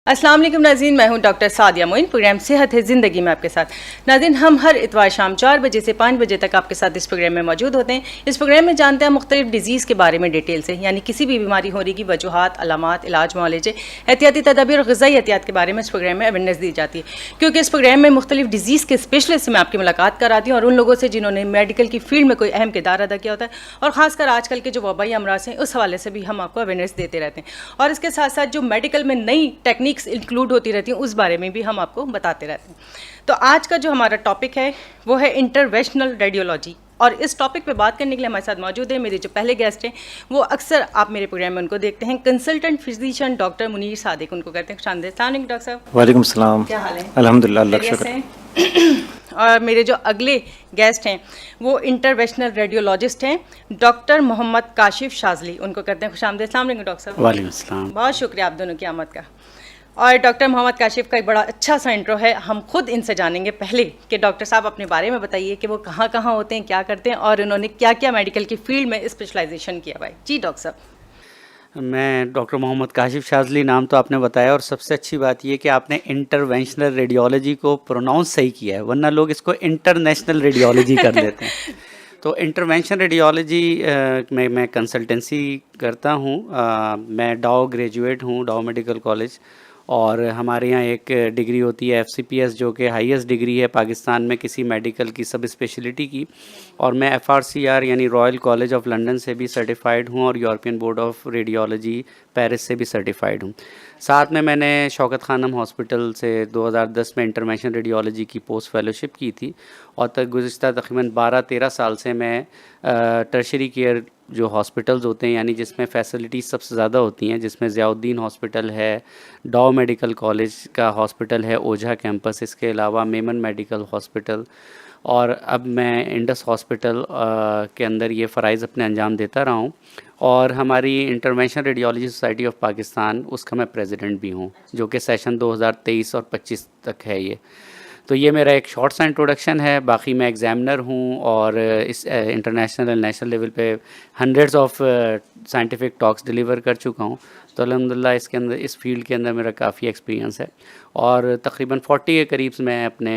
अस्सलाम वालेकुम नाज़रीन, मैं हूं डॉक्टर सादिया मोइन। प्रोग्राम सेहत है ज़िंदगी में आपके साथ। नाज़रीन, हम हर इतवार शाम 4 बजे से 5 बजे तक आपके साथ इस प्रोग्राम में मौजूद होते हैं। इस प्रोग्राम में जानते हैं मुख्तलिफ डिजीज़ के बारे में डिटेल से, यानी किसी भी बीमारी होने की वजूहात, अलामात, इलाज, मुआलजे, एहतियाती तदाबीर और ग़िज़ाई एहतियात के बारे में इस प्रोग्राम में अवेयरनेस दी जाती है। क्योंकि इस प्रोग्राम में मुख्तलिफ डिजीज़ के स्पेशलिस्ट से मैं आपकी मुलाकात कराती हूँ और उन लोगों से जिन्होंने मेडिकल की फील्ड में कोई अहम किरदार अदा किया होता है, और ख़ासकर आजकल के जो वबाई अमराज हैं उस हवाले से भी हम आपको अवेयरनेस देते रहते हैं। और इसके साथ साथ जो मेडिकल में नई टेक्निक्स इंक्लूड होती रहती हैं उस बारे में भी हम आपको बताते रहते हैं। तो आज का जो हमारा टॉपिक है वो है इंटरवेंशनल रेडियोलॉजी, और इस टॉपिक पे बात करने के लिए हमारे साथ मौजूद है मेरे जो पहले गेस्ट हैं, वो अक्सर आप मेरे प्रोग्राम में उनको देखते हैं, consultant physician doctor Munir Sadiq उनको कहते हैं। खुशामदीद। अस्सलाम वालेकुम डॉक्टर साहब। वालेकुम सलाम। क्या हाल है? अल्हम्दुलिल्लाह, अल्लाह का शुक्र। और मेरे जो अगले गेस्ट हैं वो इंटरवेंशनल रेडियोलॉजिस्ट हैं डॉक्टर मोहम्मद काशिफ शाजली, उनको कहते हैं। खुशामदीद। अस्सलाम वालेकुम डॉक्टर साहब। वालेकुम सलाम। बहुत शुक्रिया आप दोनों की आमद का। और डॉक्टर मोहम्मद काशिफ का एक बड़ा अच्छा सा इंट्रो है, हम खुद इनसे जानेंगे पहले कि डॉक्टर साहब अपने बारे में बताइए कि वो कहाँ कहाँ होते हैं, क्या करते हैं और उन्होंने क्या क्या मेडिकल की फील्ड में स्पेशलाइजेशन किया हुआ है। जी डॉक्टर साहब। मैं डॉक्टर मोहम्मद काशिफ शाजली, नाम तो आपने बताया, और सबसे अच्छी बात ये कि आपने इंटरवेंशनल रेडियोलॉजी को प्रोनाउंस सही किया है, वरना लोग इसको इंटरनेशनल रेडियोलॉजी कर देते हैं। तो इंटरवेंशन रेडियोलॉजी में मैं कंसल्टेंसी करता हूँ। मैं डाओ ग्रेजुएट हूँ, डाओ मेडिकल कॉलेज, और हमारे यहाँ एक डिग्री होती है FCPS, जो कि हाईएस्ट डिग्री है पाकिस्तान में किसी मेडिकल की सब स्पेशलिटी की। और मैं FRCR यानी रॉयल कॉलेज ऑफ लंदन से भी सर्टिफाइड हूँ और European board of radiology Paris से भी सर्टिफाइड हूँ। साथ में मैंने शौकत खानम हॉस्पिटल से 2010 में इंटरवेंशनल रेडियोलॉजी की पोस्ट फेलोशिप की थी, और गुज़िश्ता तकरीबन 12-13 साल से मैं टर्शरी केयर जो हॉस्पिटल्स होते हैं, यानी जिसमें फैसिलिटीज़ सबसे ज़्यादा होती हैं, जिसमें ज़ियाउद्दीन हॉस्पिटल है, डाओ मेडिकल कॉलेज का हॉस्पिटल है ओझा कैंपस, इसके अलावा मेमन मेडिकल हॉस्पिटल, और अब मैं इंडस हॉस्पिटल के अंदर ये फ़राइज़ अपने अंजाम देता रहा हूँ। और हमारी interventional radiology society of Pakistan, उसका मैं प्रेसिडेंट भी हूँ, जो कि सेशन 2023 और 25 तक है ये। तो ये मेरा एक शॉर्ट सा इंट्रोडक्शन है। बाकी मैं एग्ज़ामिनर हूँ और इस इंटरनेशनल एंड नेशनल लेवल पे hundreds of scientific talks deliver कर चुका हूँ। तो अल्हम्दुलिल्लाह इसके अंदर, इस फील्ड के अंदर मेरा काफ़ी एक्सपीरियंस है, और तकरीबन 40 के करीब मैं अपने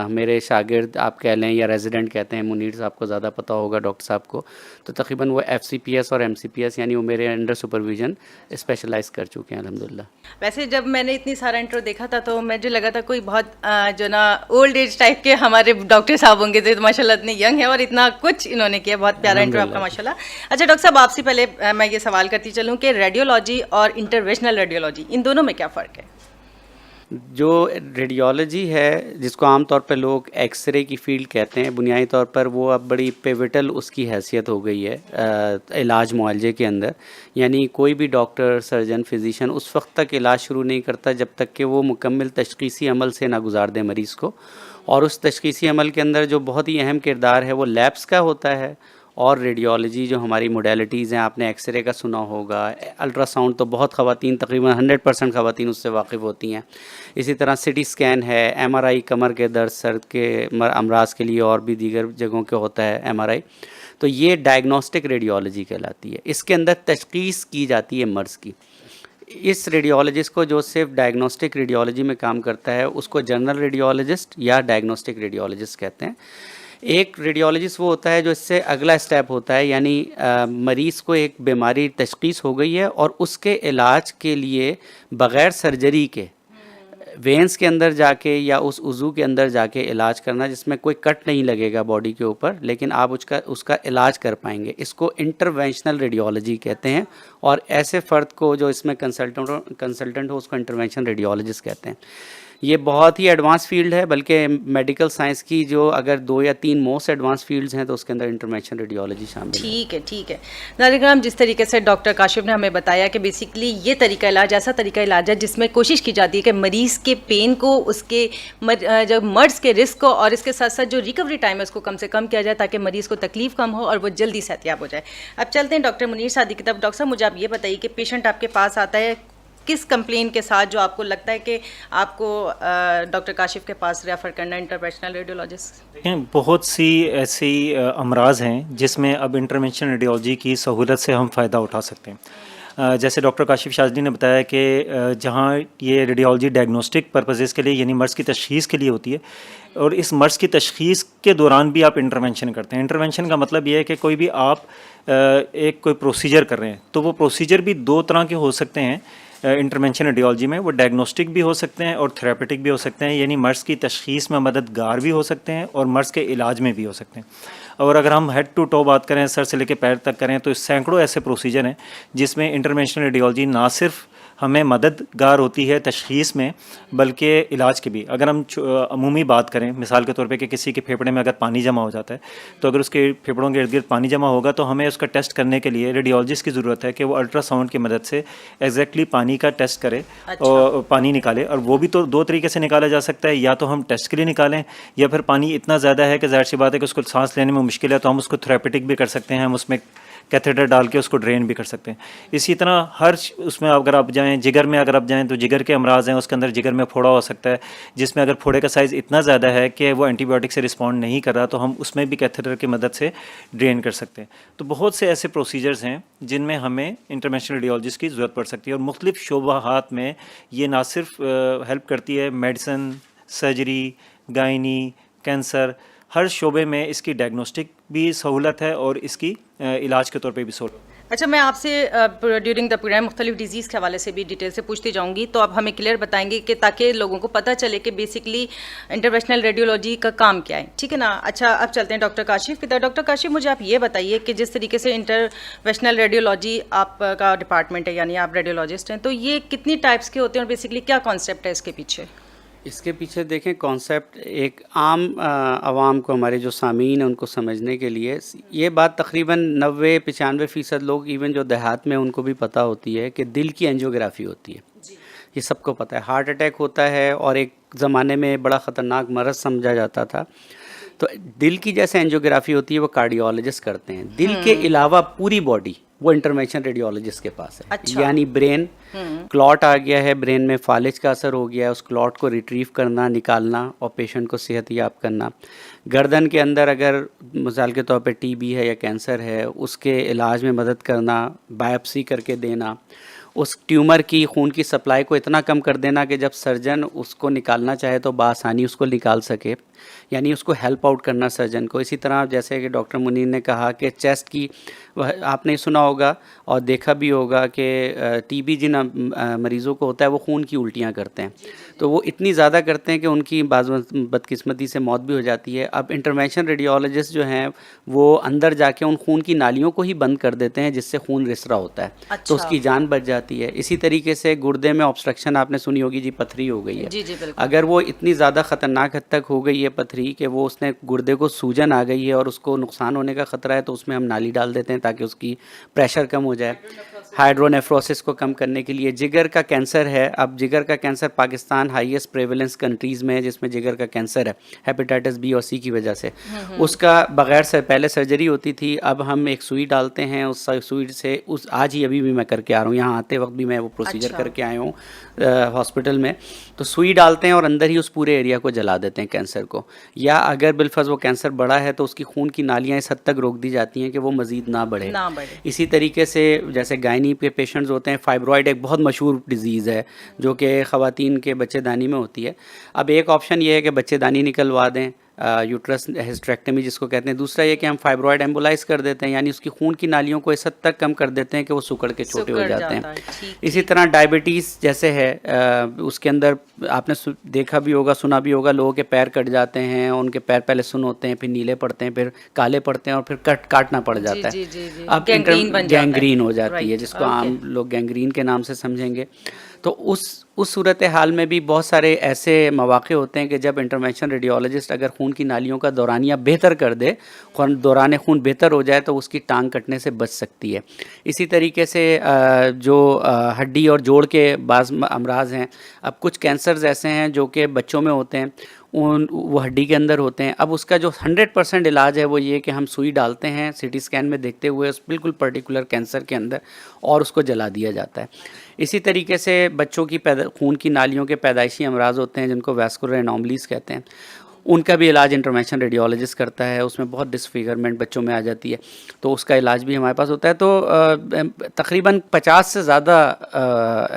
मेरे शागिर्द आप कह लें या रेजिडेंट कहते हैं, मुनीर साहब को ज़्यादा पता होगा डॉक्टर साहब को, तो तकरीबन वो FCPS और MCPS यानी वो मेरे अंडर सुपरविज़न स्पेशलाइज़ कर चुके हैं अल्हम्दुलिल्लाह। वैसे जब मैंने इतनी सारा इंट्रो देखा था तो मुझे लगा था कोई बहुत जो ना ओल्ड एज टाइप के हमारे डॉक्टर साहब होंगे, तो माशाल्लाह इतने यंग है और इतना कुछ इन्होंने किया। बहुत प्यारा इंट्रो आपका माशाल्लाह। अच्छा डॉक्टर साहब, आपसे पहले मैं ये सवाल करती चलूँ कि रेडियोलॉजी और इंटरवेंशनल रेडियोलॉजी, इन दोनों में क्या फ़र्क है? जो रेडियोलॉजी है, जिसको आम तौर पे लोग एक्सरे की फ़ील्ड कहते हैं, बुनियादी तौर पर वो अब बड़ी पिवटल उसकी हैसियत हो गई है इलाज मुआलजे के अंदर। यानी कोई भी डॉक्टर, सर्जन, फिजिशियन उस वक्त तक इलाज शुरू नहीं करता जब तक कि वो मुकम्मल तशख़ीसी अमल से ना गुजार दे मरीज़ को। और उस तशख़ीसी अमल के अंदर जो बहुत ही अहम किरदार है वो लैब्स का होता है, और रेडियोलॉजी जो हमारी मोडेलिटीज़ हैं, आपने एक्सरे का सुना होगा, अल्ट्रासाउंड तो बहुत ख़वातीन, तकरीबन 100% ख़वातीन उससे वाकिफ़ होती हैं। इसी तरह सिटी स्कैन है, MRI कमर के दर्द, सर के अमराज के लिए और भी दीगर जगहों के होता है MRI। तो ये डायग्नोस्टिक रेडियोलॉजी कहलाती है। इसके अंदर तशख़ीस की जाती है मर्ज़ की। इस रेडियोलॉजिस्ट को जो सिर्फ डायग्नोस्टिक रेडियोलॉजी में काम करता है उसको जनरल रेडियोलॉजिस्ट या डायग्नोस्टिक रेडियोलॉजिस्ट कहते हैं। एक रेडियोलॉजिस्ट वो होता है जो इससे अगला स्टेप होता है, यानी मरीज़ को एक बीमारी तशख़ीस हो गई है और उसके इलाज के लिए बग़ैर सर्जरी के वेंस के अंदर जाके या उस उज़ू के अंदर जाके इलाज करना, जिसमें कोई कट नहीं लगेगा बॉडी के ऊपर, लेकिन आप उसका इलाज कर पाएंगे। इसको इंटरवेंशनल रेडियोलॉजी कहते हैं, और ऐसे फ़र्द को जो इसमें कंसल्टेंट हो उसको इंटरवेंशनल रेडियोलॉजिस्ट कहते हैं। ये बहुत ही एडवांस फील्ड है, बल्कि मेडिकल साइंस की जो अगर 2 या 3 मोस्ट एडवांस फील्ड्स हैं तो उसके अंदर इंटरवेंशनल रेडियोलॉजी शामिल है। ठीक है, ठीक है नाज़रीन, जिस तरीके से डॉक्टर काशिफ ने हमें बताया कि बेसिकली ये तरीका इलाज ऐसा तरीका इलाज है जिसमें कोशिश की जाती है कि मरीज़ के पेन को, उसके जब मर्ज़ के रिस्क को, और इसके साथ साथ जो रिकवरी टाइम है उसको कम से कम किया जाए ताकि मरीज़ को तकलीफ़ कम हो और वो जल्दी सेहतयाब हो जाए। अब चलते हैं डॉक्टर मुनीर सादिक की तरफ। डॉक्टर साहब, मुझे आप ये बताइए कि पेशेंट आपके पास आता है किस कंप्लेन के साथ जो आपको लगता है कि आपको डॉक्टर काशिफ के पास रेफ़र करना है इंटरवेंशनल रेडियोलॉजिस्ट? देखें, बहुत सी ऐसी अमराज हैं जिसमें अब इंटरवेंशनल रेडियोलॉजी की सहूलत से हम फ़ायदा उठा सकते हैं। जैसे डॉक्टर काशिफ शाज़ली ने बताया कि जहाँ ये रेडियोलॉजी डायग्नोस्टिक पर्पसेस के लिए यानी मर्ज़ की तशख़ीस के लिए होती है, और इस मर्ज़ की तशख़ीस के दौरान भी आप इंटरवेंशन करते हैं। इंटरवेंशन का मतलब ये है कि कोई भी आप एक कोई प्रोसीजर कर रहे हैं, तो वो प्रोसीजर भी दो तरह के हो सकते हैं इंटरवेंशन रेडियोलॉजी में। वो डायग्नोस्टिक भी हो सकते हैं और थेरापेटिक भी हो सकते हैं, यानी मर्ज़ की तशख़ीस में मददगार भी हो सकते हैं और मर्ज़ के इलाज में भी हो सकते हैं। और अगर हम हेड टू टो बात करें, सर से लेकर पैर तक करें, तो सैकड़ों ऐसे प्रोसीजर हैं जिसमें इंटरवेंशनल रेडियोलॉजी ना सिर्फ हमें मददगार होती है तशख़ीस में, बल्कि इलाज की भी। अगर हम अमूमी बात करें, मिसाल के तौर पे कि किसी के फेफड़े में अगर पानी जमा हो जाता है, तो अगर उसके फेफड़ों के इर्द गिर्द पानी जमा होगा तो हमें उसका टेस्ट करने के लिए रेडियोलॉजिस्ट की ज़रूरत है कि वो अल्ट्रासाउंड की मदद से एग्जैक्टली पानी का टेस्ट करे। अच्छा। और पानी निकाले, और वो भी तो दो तरीके से निकाला जा सकता है, या तो हम टेस्ट के लिए निकालें, या फिर पानी इतना ज़्यादा है कि ज़ाहिर सी बात है कि उसको सांस लेने में मुश्किल है, तो हम उसको थेरापेटिक भी कर सकते हैं, हम उसमें कैथेटर डाल के उसको ड्रेन भी कर सकते हैं। इसी तरह हर उसमें अगर आप जाएं, जिगर में अगर आप जाएं तो जिगर के अमराज हैं, उसके अंदर जिगर में फोड़ा हो सकता है, जिसमें अगर फोड़े का साइज़ इतना ज़्यादा है कि वो एंटीबायोटिक से रिस्पॉन्ड नहीं कर रहा, तो हम उसमें भी कैथेटर की मदद से ड्रेन कर सकते हैं। तो बहुत से ऐसे प्रोसीजर्स हैं जिनमें हमें इंटरवेंशनल रेडियोलॉजिस्ट की ज़रूरत पड़ सकती है, और मुख्तलिफ शोबाहात में ये ना सिर्फ हेल्प करती है, मेडिसन, सर्जरी, गायनी, कैंसर, हर शोबे में इसकी डायग्नोस्टिक भी सहूलत है और इसकी इलाज के तौर पे भी सहूलत। अच्छा, मैं आपसे ड्यूरिंग द प्रोग्राम मुख्तलिफ डिजीज़ के हवाले से भी डिटेल से पूछती जाऊंगी, तो आप हमें क्लियर बताएंगे कि ताकि लोगों को पता चले कि बेसिकली इंटरवेंशनल रेडियोलॉजी का काम क्या है, ठीक है ना। अच्छा, अब चलते हैं डॉक्टर काशिफ की तरफ। डॉक्टर काशिफ, मुझे आप ये बताइए कि जिस तरीके से इंटरवेंशनल रेडियोलॉजी आपका डिपार्टमेंट है, यानी आप रेडियोलॉजिस्ट हैं, तो ये कितनी टाइप्स के होते हैं और बेसिकली क्या कॉन्सेप्ट है इसके पीछे? इसके पीछे देखें कॉन्सेप्ट एक आम आवाम को, हमारे जो सामीन हैं उनको समझने के लिए, ये बात तकरीबन 90-95% लोग इवन जो देहात में उनको भी पता होती है कि दिल की एंजियोग्राफी होती है। ये सबको पता है, हार्ट अटैक होता है और एक ज़माने में बड़ा ख़तरनाक मरज़ समझा जाता था। तो दिल की जैसे एंजियोग्राफी होती है वो कार्डियोलॉजिस्ट करते हैं। दिल के अलावा पूरी बॉडी वो इंटरवेंशन रेडियोलॉजिस्ट के पास है। अच्छा। यानी ब्रेन क्लॉट आ गया है, ब्रेन में फालिज का असर हो गया है, उस क्लॉट को रिट्रीव करना, निकालना और पेशेंट को सेहतयाब करना। गर्दन के अंदर अगर मिसाल के तौर पे टीबी है या कैंसर है, उसके इलाज में मदद करना, बायोप्सी करके देना, उस ट्यूमर की खून की सप्लाई को इतना कम कर देना कि जब सर्जन उसको निकालना चाहे तो बआसानी उसको निकाल सके, यानी उसको हेल्प आउट करना सर्जन को। इसी तरह जैसे कि डॉक्टर मुनीर ने कहा कि चेस्ट की, आपने सुना होगा और देखा भी होगा कि टीबी जिन मरीज़ों को होता है वो खून की उल्टियाँ करते हैं, तो वो इतनी ज़्यादा करते हैं कि उनकी बदकिस्मती से मौत भी हो जाती है। अब इंटरवेंशन रेडियोलॉजिस्ट जो हैं वो अंदर जाके उन खून की नालियों को ही बंद कर देते हैं जिससे खून रिस रहा होता है। अच्छा। तो उसकी जान बच जाती है। इसी तरीके से गुर्दे में ऑब्स्ट्रक्शन आपने सुनी होगी जी, पथरी हो गई है। जी जी बिल्कुल। अगर वो इतनी ज़्यादा ख़तरनाक हद तक हो गई है पथरी कि वो उसने गुर्दे को सूजन आ गई है और उसको नुकसान होने का ख़तरा है, तो उसमें हम नाली डाल देते हैं ताकि उसकी प्रेशर कम हो जाए। हाइड्रोनेफ्रोसिस को कम करने के लिए जिगर का कैंसर है, अब जिगर का cancer Pakistan highest prevalence countries में है जिसमें जिगर का कैंसर है हेपेटाइटिस बी और सी की वजह से। उसका बगैर से पहले सर्जरी होती थी, अब हम एक सुई डालते हैं, उस सुई से उस आज ही अभी भी मैं करके आ रहा हूँ, यहाँ आते वक्त भी मैं वो प्रोसीजर अच्छा। करके आया हूँ हॉस्पिटल में। तो सुई डालते हैं और अंदर ही उस पूरे एरिया को जला देते हैं कैंसर को, या अगर बिलफर्ज वो कैंसर बड़ा है तो उसकी खून की नालियाँ इस हद तक रोक दी जाती हैं कि वो मज़ीद ना बढ़े। इसी तरीके से जैसे गायनी के पेशेंट्स होते हैं, फाइब्रॉइड एक बहुत मशहूर डिजीज़ है जो कि ख़वातीन के बच्चेदानी में होती है। अब एक ऑप्शन ये है कि बच्चेदानी निकलवा दें, यूट्रस हिस्टेरेक्टमी जिसको कहते हैं। दूसरा ये कि हम फाइब्रॉइड एम्बोलाइज कर देते हैं, यानी उसकी खून की नालियों को इस हद तक कम कर देते हैं कि वो सिकुड़ के छोटे हो जाते हैं। इसी तरह डायबिटीज़ जैसे है, उसके अंदर आपने देखा भी होगा, सुना भी होगा, लोगों के पैर कट जाते हैं, उनके पैर पहले सुन होते हैं, फिर नीले पड़ते हैं, फिर काले पड़ते हैं और फिर काटना पड़ जाता है। अब गैंग्रीन हो जाती है जिसको आम लोग गैंग्रीन के नाम से समझेंगे। तो उस सूरत हाल में भी बहुत सारे ऐसे मौक़े होते हैं कि जब इंटरवेंशन रेडियोलॉजिस्ट अगर खून की नालियों का दौरानिया बेहतर कर दे, दौरान खून बेहतर हो जाए, तो उसकी टांग कटने से बच सकती है। इसी तरीके से जो हड्डी और जोड़ के बाज़ अमराज हैं, अब कुछ कैंसर्स ऐसे हैं जो कि बच्चों में होते हैं, वो हड्डी के अंदर होते हैं। अब उसका जो 100% इलाज है वो ये कि हम सुई डालते हैं सिटी स्कैन में देखते हुए उस बिल्कुल पर्टिकुलर कैंसर के अंदर, और उसको जला दिया जाता है। इसी तरीके से बच्चों की खून की नालियों के पैदाइशी अमराज होते हैं जिनको वैस्कुलर एनॉमलीज कहते हैं, उनका भी इलाज इंटरवेंशन रेडियोलॉजिस्ट करता है। उसमें बहुत डिसफिगरमेंट बच्चों में आ जाती है, तो उसका इलाज भी हमारे पास होता है। तो तकरीबन 50 से ज़्यादा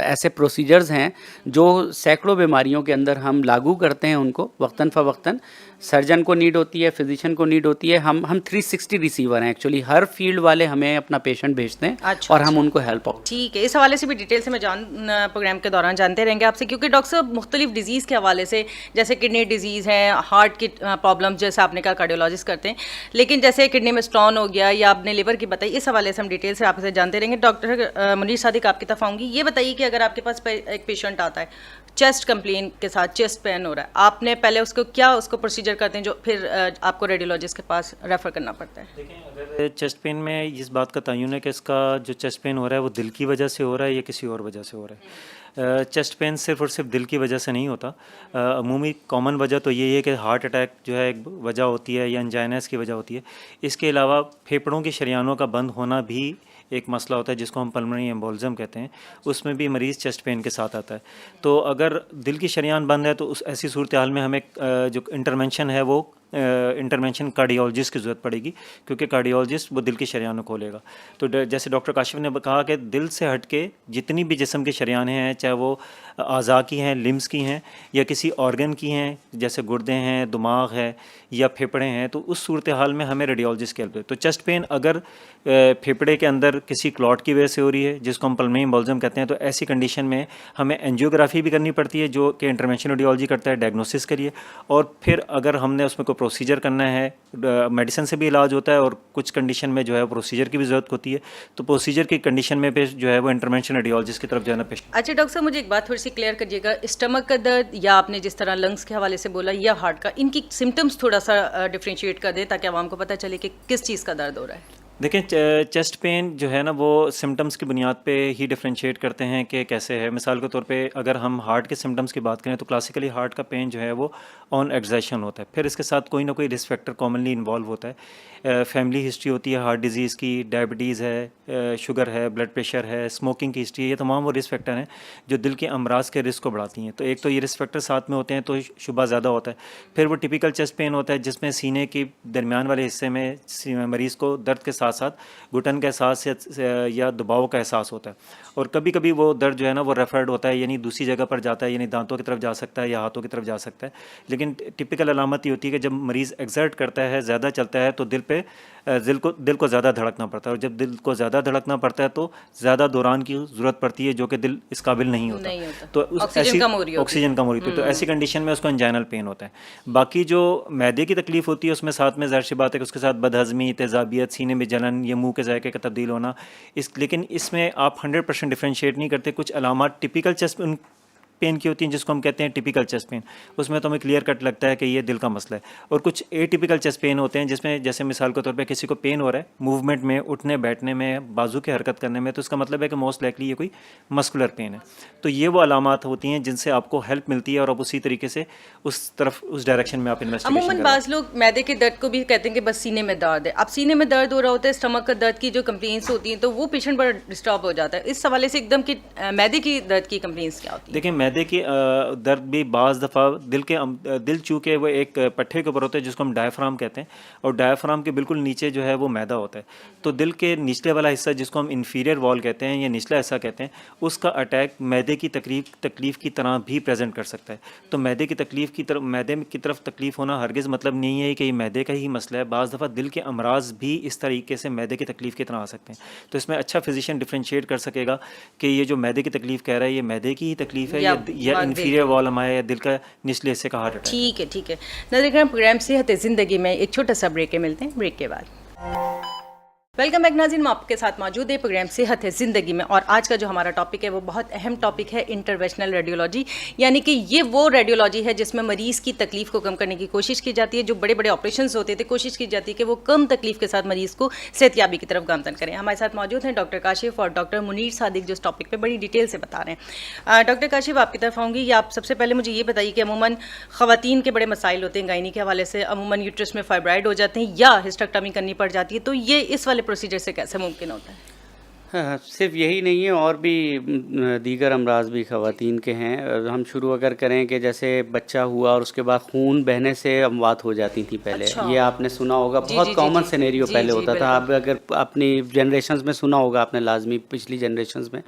ऐसे प्रोसीजर्स हैं जो सैकड़ों बीमारियों के अंदर हम लागू करते हैं उनको वक्तन फ़वक्तन। सर्जन को नीड होती है, फिजिशियन को नीड होती है। हम 360 रिसीवर हैं एक्चुअली, हर फील्ड वाले हमें अपना पेशेंट भेजते हैं अच्छा, और हम उनको हेल्प आउट। ठीक है, इस हवाले से भी डिटेल से मैं प्रोग्राम के दौरान जानते रहेंगे आपसे, क्योंकि डॉक्टर साहब मुख्तलिफ डिजीज़ के हवाले से, जैसे किडनी डिजीज़ है, हार्ट की प्रॉब्लम, जैसे आपने कहा कार्डियोलॉजिस्ट करते हैं, लेकिन जैसे किडनी में स्टोन हो गया या आपने लिवर की बताई, इस हवाले से हम डिटेल से आपसे जानते रहेंगे। डॉक्टर मुनीर सादिक आपकी तरफ आऊँगी। ये बताइए कि अगर आपके पास एक पेशेंट आता है चेस्ट कंप्लेन के साथ, चेस्ट पेन हो रहा है, आपने पहले उसको प्रोसीजर करते हैं जो फिर आपको रेडियोलॉजिस्ट के पास रेफ़र करना पड़ता है? देखिए, अगर चेस्ट पेन में इस बात का तयन है कि इसका जो चेस्ट पेन हो रहा है वो दिल की वजह से हो रहा है या किसी और वजह से हो रहा है। चेस्ट पेन सिर्फ और सिर्फ दिल की वजह से नहीं होता। अमूमी कॉमन वजह तो यही है कि हार्ट अटैक जो है एक वजह होती है या एंजाइनास की वजह होती है। इसके अलावा फेफड़ों की शरियानों का बंद होना भी एक मसला होता है जिसको हम पल्मोनरी एम्बोलिज्म कहते हैं, उसमें भी मरीज़ चेस्ट पेन के साथ आता है। तो अगर दिल की शरियान बंद है तो उस ऐसी सूरत हाल में हमें जो इंटरवेंशन है वो इंटरवेंशन कार्डियोलॉजिस्ट की ज़रूरत पड़ेगी, क्योंकि कार्डियोलॉजिस्ट वो दिल की शरियानों खोलेगा। तो जैसे डॉक्टर काशिफ ने कहा कि दिल से हट के जितनी भी जिस्म की शरियानें हैं, चाहे वो आज़ा की हैं, लिम्स की हैं या किसी ऑर्गन की हैं, जैसे गुर्दे हैं, दिमाग है या फेफड़े हैं, तो उस सूरत हाल में हमें रेडियोलॉजिस्ट की हेल्प है। तो चेस्ट पेन अगर फेफड़े के अंदर किसी क्लॉट की वजह से हो रही है, जिसको हम पल्मोनरी एम्बोलिज्म कहते हैं, तो ऐसी कंडीशन में हमें एंजियोग्राफी भी करनी पड़ती है, जो कि इंटरवेंशन रेडियोलॉजी करता है, डायग्नोसिस करिए। और फिर अगर हमने उसमें कोई प्रोसीजर करना है, मेडिसिन से भी इलाज होता है और कुछ कंडीशन में जो है प्रोसीजर की भी ज़रूरत होती है, तो प्रोसीजर की कंडीशन में पे जो है वो इंटरवेंशन रेडियोलॉजिस्ट की तरफ जो है ना पेश। अच्छा डॉक्टर साहब, मुझे एक बात थोड़ी सी क्लियर करिएगा, स्टमक का दर्द या आपने जिस तरह लंग्स के हवाले से बोला या हार्ट का, इनकी सिम्टम्स थोड़ा सा डिफ्रेंशिएट कर दें ताकि आवाम को पता चले कि किस चीज़ का दर्द हो रहा है। देखें, चेस्ट पेन जो है ना वो सिम्टम्स की बुनियाद पे ही डिफरेंशिएट करते हैं कि कैसे है। मिसाल के तौर पे अगर हम हार्ट के सिम्टम्स की बात करें तो क्लासिकली हार्ट का पेन जो है वो ऑन एक्सर्शन होता है, फिर इसके साथ कोई ना कोई रिस्क फैक्टर कॉमनली इन्वॉल्व होता है। फैमिली हिस्ट्री होती है हार्ट डिजीज़ की, डायबिटीज़ है, शुगर है, ब्लड प्रेशर है, स्मोकिंग की हिस्ट्री है, ये तमाम वो रिस्क फैक्टर हैं जो दिल के अमराज के रिस्क को बढ़ाती हैं। तो एक तो ये रिस्क फैक्टर साथ में होते हैं तो शुबा ज़्यादा होता है। फिर वो टिपिकल चेस्ट पेन होता है जिसमें सीने के दरमियान वाले हिस्से में मरीज़ को दर्द के साथ साथ घुटन का एहसास या दबाव का एहसास होता है। और कभी कभी वो दर्द जो है ना वो रेफर्ड होता है, यानी दूसरी जगह पर जाता है, यानी दांतों की तरफ जा सकता है या हाथों की तरफ जा सकता है। लेकिन टिपिकल अलामत ये होती है कि जब मरीज़ एक्सर्ट करता है, ज़्यादा चलता है, तो दिल को ज़्यादा धड़कना पड़ता है, और जब दिल को ज़्यादा धड़कना पड़ता है तो ज़्यादा दौरान की ज़रूरत पड़ती है, जो कि दिल इस काबिल नहीं होता। तो ऑक्सीजन कम हो रही होती है, तो ऐसी कंडीशन में उसको एंजाइनल पेन होता है। बाकी जो मैदे की तकलीफ होती है उसमें साथ में ज़ाहिर सी बात है कि उसके साथ बदहज़मी, तेज़ाबियत, सीने में जलन, ये मुँह के जायके का तब्दील होना, लेकिन इसमें आप 100% डिफ्रेंशिएट नहीं करते। कुछ अलामात टिपिकल चेस्ट पेन की होती हैं जिसको हम कहते हैं टिपिकल चेस्ट पेन, उसमें तो हमें क्लियर कट लगता है कि ये दिल का मसला है। और कुछ एटिपिकल चेस्ट पेन होते हैं जिसमें जैसे मिसाल के तौर पे किसी को पेन हो रहा है मूवमेंट में, उठने बैठने में, बाजू की हरकत करने में, तो इसका मतलब है कि मोस्ट लाइकली ये कोई मस्कुलर पेन है। तो ये वो अलामात होती हैं जिनसे आपको हेल्प मिलती है और आप उसी तरीके से उस डायरेक्शन में आप इन्वेस्टिगेशन करें। अमूमन बाज़ लोग मैदे के दर्द को भी कहते हैं कि बस सीने में दर्द है। अब सीने में दर्द हो रहा होता है, स्टमक का दर्द की जो कंप्लेंट्स होती हैं तो वो पेशेंट बड़ा डिस्टर्ब हो जाता है। इस हवाले से एकदम कि मैदे की दर्द की कंप्लेंट्स क्या होती है? देखिए, मैदे की दर्द भी बाज़ दफ़ा दिल चूँकि वो एक पट्टे के ऊपर होता है जिसको हम डायफ्राम कहते हैं, और डायफ्राम के बिल्कुल नीचे जो है वो मैदा होता है। तो दिल के निचले वाला हिस्सा जिसको हम इन्फीरियर वॉल कहते हैं या निचला हिस्सा कहते हैं, उसका अटैक मैदे की तकलीफ़ की तरह भी प्रेजेंट कर सकता है। तो मैदे की तरफ तकलीफ़ होना हरगिज़ मतलब नहीं है कि ये मैदे का ही मसला है। बाज़ दफ़ा दिल के अमराज भी इस तरीके से मैदे की तकलीफ़ की तरह आ सकते हैं। तो इसमें अच्छा फिजिशियन डिफ्रेंशिएट कर सकेगा कि ये जो मैदे की तकलीफ़ कह रहा है ये मैदे की ही तकलीफ़ है या इन्फीरियर वॉल हमारे या दिल का निचले हिस्से का हार्ट अटैक। ठीक है। नाज़रीन, प्रोग्राम सेहत ज़िंदगी में एक छोटा सा ब्रेक मिलते हैं, ब्रेक के बाद। वेलकम बैक नाज़रीन, मैं आपके साथ मौजूद है प्रोग्राम सेहत है ज़िंदगी में, और आज का जो हमारा टॉपिक है वो बहुत अहम टॉपिक है, इंटरवेंशनल रेडियोलॉजी। यानी कि ये वो रेडियोलॉजी है जिसमें मरीज़ की तकलीफ़ को कम करने की कोशिश की जाती है। जो बड़े बड़े ऑपरेशंस होते थे, कोशिश की जाती है कि वो कम तकलीफ़ के साथ मरीज़ को सेहतयाबी की तरफ गामजन करें। हमारे साथ मौजूद हैं डॉक्टर काशिफ और डॉक्टर मुनीर सादिक, जो इस टॉपिक पर बड़ी डिटेल से बता रहे हैं। डॉक्टर काशिफ, आपकी तरफ आऊँगी। या आप सबसे पहले मुझे ये बताइए कि अमूमन ख़वातीन के बड़े मसाइल होते हैं गायनी के हवाले से, अमूमन यूट्रस में फाइब्राइड हो जाते हैं या हिस्टेक्टोमी करनी पड़ जाती है, तो ये इस वाले प्रोसीजर से कैसे मुमकिन होता है? हाँ, सिर्फ यही नहीं है, और भी दीगर अमराज भी ख़वातीन के हैं। हम शुरू अगर करें कि जैसे बच्चा हुआ और उसके बाद खून बहने से अमवात हो जाती थी पहले, अच्छा। ये आपने सुना होगा, जी, बहुत जी, जी, कॉमन जी। सिनेरियो जी, पहले जी, होता था। बिल्कुल। अब अगर अपनी जनरेशन्स में सुना होगा आपने, लाजमी पिछली जनरेशन्स में,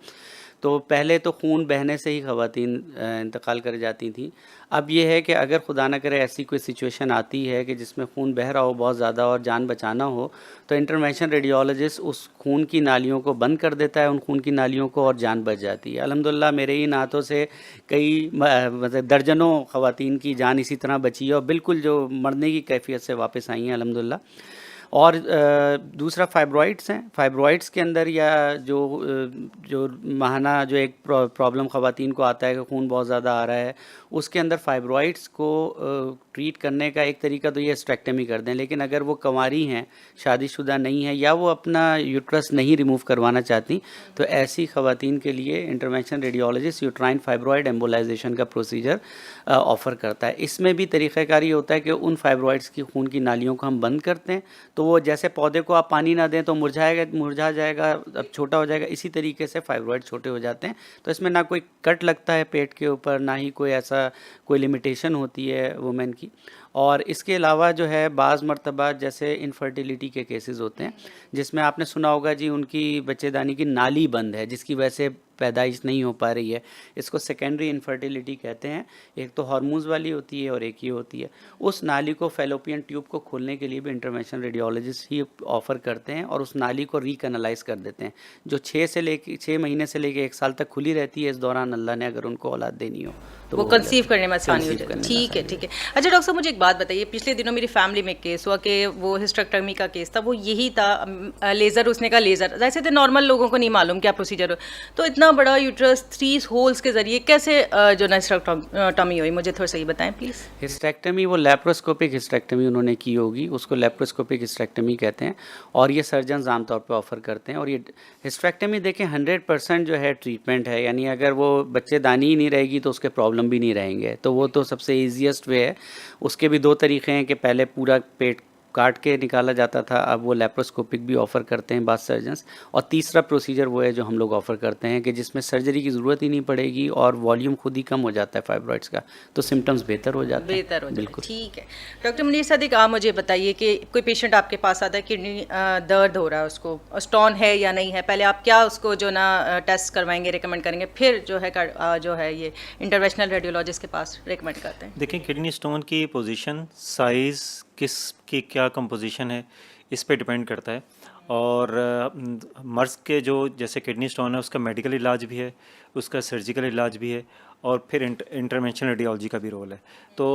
तो पहले तो खून बहने से ही ख़वातीन इंतकाल कर जाती थी। अब ये है कि अगर खुदा न करे ऐसी कोई सिचुएशन आती है कि जिसमें खून बह रहा हो बहुत ज़्यादा और जान बचाना हो, तो इंटरवेंशन रेडियोलॉजिस्ट उस खून की नालियों को बंद कर देता है, उन खून की नालियों को, और जान बच जाती है। अल्हम्दुलिल्लाह मेरे ही नातों से कई मतलब दर्जनों ख़वातीन की जान इसी तरह बची है और बिल्कुल जो मरने की कैफियत से वापस आई हैं अल्हम्दुलिल्लाह। और दूसरा फाइब्रॉइड्स हैं। फाइब्रॉइड्स के अंदर या जो माहाना जो एक प्रॉब्लम ख़वातीन को आता है कि खून बहुत ज़्यादा आ रहा है, उसके अंदर फाइब्रॉइड्स को ट्रीट करने का एक तरीका तो ये हिस्टेरेक्टमी कर दें। लेकिन अगर वो कंवारी हैं, शादीशुदा नहीं है, या वो अपना यूट्रस नहीं रिमूव करवाना चाहती, तो ऐसी ख़वातीन के लिए intervention radiologist uterine fibroid embolisation का प्रोसीजर ऑफ़र करता है। इसमें भी तरीक़ाकार ये होता है कि उन फाइब्रॉइड्स की खून की नालियों को हम बंद करते हैं, तो वो जैसे पौधे को आप पानी ना दें तो मुरझा जाएगा, अब छोटा हो जाएगा, इसी तरीके से फाइब्रॉइड छोटे हो जाते हैं। तो इसमें ना कोई कट लगता है पेट के ऊपर, ना ही कोई ऐसा कोई लिमिटेशन होती है वुमेन की। और इसके अलावा जो है बाज़ मरतबा जैसे इनफर्टिलिटी के केसेस होते हैं, जिसमें आपने सुना होगा जी उनकी बच्चेदानी की नाली बंद है, जिसकी वजह से पैदाइश नहीं हो पा रही है। इसको सेकेंडरी इनफर्टिलिटी कहते हैं। एक तो हार्मोन्स वाली होती है और एक ही होती है। उस नाली को, फैलोपियन ट्यूब को खोलने के लिए भी इंटरवेंशन रेडियोलॉजिस्ट ही ऑफ़र करते हैं और उस नाली को रीकैनलाइज कर देते हैं, जो 6 महीने से लेके 1 साल तक खुली रहती है। इस दौरान अल्लाह ने अगर उनको औलाद देनी हो तो वो कंसीव करने में आसानी हो conceive जाती करने है। में ठीक है, आसानी ठीक है। अच्छा डॉक्टर साहब, मुझे एक बात बताइए, पिछले दिनों मेरी फैमिली में केस हुआ कि वो हिस्टेरेक्टमी का केस था, वो यही था, लेज़र, उसने कहा लेज़र, जैसे थे नॉर्मल लोगों को नहीं मालूम क्या प्रोसीजर हो, तो इतना बड़ा यूट्रस 3 होल्स के ज़रिए कैसे जो ना हिस्टेरेक्टमी हुई, मुझे थोड़ा सा ये बताएं प्लीज़। हिस्टेरेक्टमी वो लैप्रोस्कोपिक हिस्टेरेक्टमी उन्होंने की होगी, उसको लैप्रोस्कोपिक हिस्टेरेक्टमी कहते हैं, और ये सर्जन्स आमतौर पे ऑफ़र करते हैं। और ये हिस्टेरेक्टमी देखें 100% जो है ट्रीटमेंट है, यानी अगर वो बच्चेदानी ही नहीं रहेगी तो उसके प्रॉब्लम भी नहीं रहेंगे, तो वो तो सबसे ईजीएस्ट वे है। उसके भी 2 तरीक़े हैं कि पहले पूरा पेट काट के निकाला जाता था, अब वो लैप्रोस्कोपिक भी ऑफ़र करते हैं बाद सर्जन्स। और तीसरा प्रोसीजर वो है जो हम लोग ऑफ़र करते हैं कि जिसमें सर्जरी की ज़रूरत ही नहीं पड़ेगी और वॉल्यूम खुद ही कम हो जाता है फाइब्रॉइड्स का, तो सिम्टम्स बेहतर हो जाते हैं। बेहतर हो जाए, बिल्कुल। ठीक है। डॉक्टर मुनीर सादिक, आप मुझे बताइए कि कोई पेशेंट आपके पास आता है, किडनी दर्द हो रहा है, उसको स्टोन है या नहीं है, पहले आप क्या उसको जो ना टेस्ट करवाएंगे, रिकमेंड करेंगे, फिर जो है ये इंटरवेंशनल रेडियोलॉजिस्ट के पास रिकमेंड करते हैं? देखिए, किडनी स्टोन की पोजीशन, साइज़, किस की क्या कंपोजिशन है, इस पे डिपेंड करता है। और मर्ज़ के जो जैसे किडनी स्टोन है उसका मेडिकल इलाज भी है, उसका सर्जिकल इलाज भी है, और फिर इंटरवेंशनल रेडियोलॉजी का भी रोल है। तो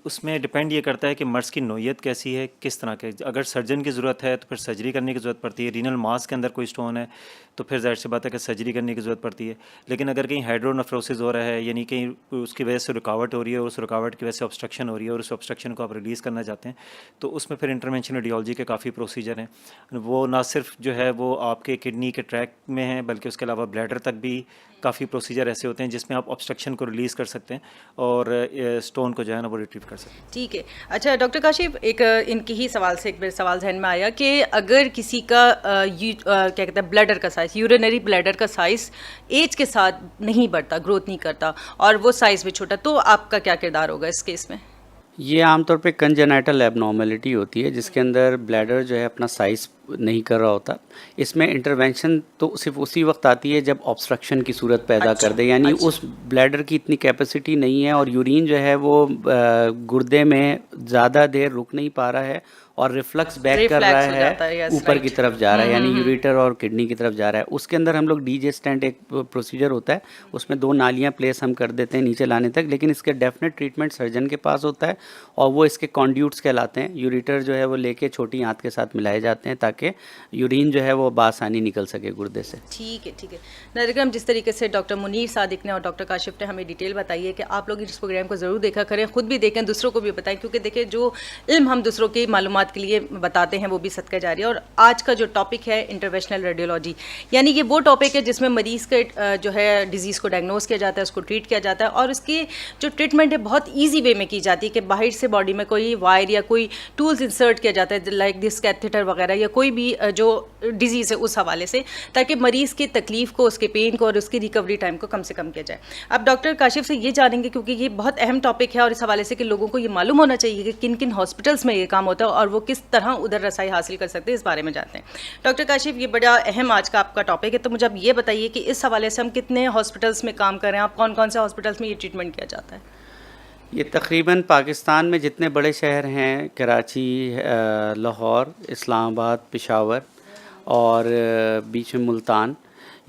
उसमें डिपेंड ये करता है कि मर्ज़ की नोयत कैसी है, किस तरह के। अगर सर्जन की ज़रूरत है तो फिर सर्जरी करने की ज़रूरत पड़ती है। रीनल मास के अंदर कोई स्टोन है तो फिर ज़ाहिर सी बात है कि सर्जरी करने की ज़रूरत पड़ती है। लेकिन अगर कहीं हाइड्रोनेफ्रोसिस हो रहा है, यानी कहीं उसकी वजह से रुकावट हो रही है और उस रुकावट की वजह से ऑब्स्ट्रक्शन हो रही है और उस ऑब्स्ट्रक्शन को आप रिलीज़ करना चाहते हैं, तो उसमें फिर इंटरवेंशन रेडियोलॉजी के काफ़ी प्रोसीजर हैं। वो ना सिर्फ जो है वो आपके किडनी के ट्रैक में है, बल्कि उसके अलावा ब्लैडर तक भी काफ़ी प्रोसीजर ऐसे होते हैं जिसमें आप ऑब्स्ट्रक्शन को रिलीज़ कर सकते हैं और स्टोन को जो है ना वो रिट्रीव कर सकते हैं। ठीक है। अच्छा डॉक्टर काशिफ, एक इनकी ही सवाल से एक बार सवाल जहन में आया कि अगर किसी का क्या कहते हैं ब्लैडर का साइज़, यूरिनरी ब्लैडर का साइज़ एज के साथ नहीं बढ़ता, ग्रोथ नहीं करता, और वो साइज़ भी छोटा, तो आपका क्या किरदार होगा इस केस में? ये आमतौर पे कंजेनाइटल एबनॉर्मेलिटी होती है, जिसके अंदर ब्लैडर जो है अपना साइज़ नहीं कर रहा होता। इसमें इंटरवेंशन तो सिर्फ उसी वक्त आती है जब ऑब्स्ट्रक्शन की सूरत पैदा कर दे, यानी उस ब्लैडर की इतनी कैपेसिटी नहीं है और यूरिन जो है वो गुर्दे में ज़्यादा देर रुक नहीं पा रहा है और रिफ्लक्स बैक कर रहा है, ऊपर की तरफ जा रहा है, यानी यूरेटर और किडनी की तरफ जा रहा है। उसके अंदर हम लोग डीजे स्टेंट एक प्रोसीजर होता है, उसमें 2 नालियाँ प्लेस हम कर देते हैं नीचे लाने तक, लेकिन इसके डेफिनेट ट्रीटमेंट सर्जन के पास होता है और वो इसके कॉन्ड्यूट्स कहलाते हैं। यूरेटर जो है वो लेके छोटी आंत के साथ मिलाए जाते हैं ताकि यूरिन जो है वो बासानी निकल सके गुर्दे से। ठीक है, ठीक है। नाज़रीन, जिस तरीके से डॉक्टर मुनीर सादिक ने और डॉक्टर काशिफ ने हमें डिटेल बताई है कि आप लोग इस प्रोग्राम को ज़रूर देखा करें, ख़ुद भी देखें, दूसरों को भी बताएं, क्योंकि देखिए जो इल्म हम दूसरों की मालूमात के लिए बताते हैं वो भी सदका जारी है। और आज का जो टॉपिक है इंटरवेंशनल रेडियोलॉजी, यानी कि वो टॉपिक है जिसमें मरीज़ के जो है डिजीज़ को डायग्नोस किया जाता है, उसको ट्रीट किया जाता है और उसकी जो ट्रीटमेंट है बहुत ईजी वे में की जाती है कि बाहर से बॉडी में कोई वायर या कोई टूल्स इंसर्ट किया जाता है लाइक दिस कैथेटर वगैरह या कोई भी जो डिजीज़ है उस हवाले से, ताकि मरीज़ की तकलीफ़ को, उसके पेन को और उसकी रिकवरी टाइम को कम से कम किया जाए। अब डॉक्टर काशिफ से ये जानेंगे क्योंकि ये बहुत अहम टॉपिक है और इस हवाले से कि लोगों को ये मालूम होना चाहिए कि किन किन हॉस्पिटल्स में ये काम होता है और वो किस तरह उधर रसाई हासिल कर सकते हैं, इस बारे में जानते हैं। डॉक्टर काशिफ, ये बड़ा अहम आज का आपका टॉपिक है, तो मुझे आप ये बताइए कि इस हवाले से हम कितने हॉस्पिटल्स में काम कर रहे हैं, आप कौन कौन से हॉस्पिटल्स में ये ट्रीटमेंट किया जाता है? ये तकरीबन पाकिस्तान में जितने बड़े शहर हैं, कराची, लाहौर, इस्लामाबाद, पेशावर और बीच में मुल्तान,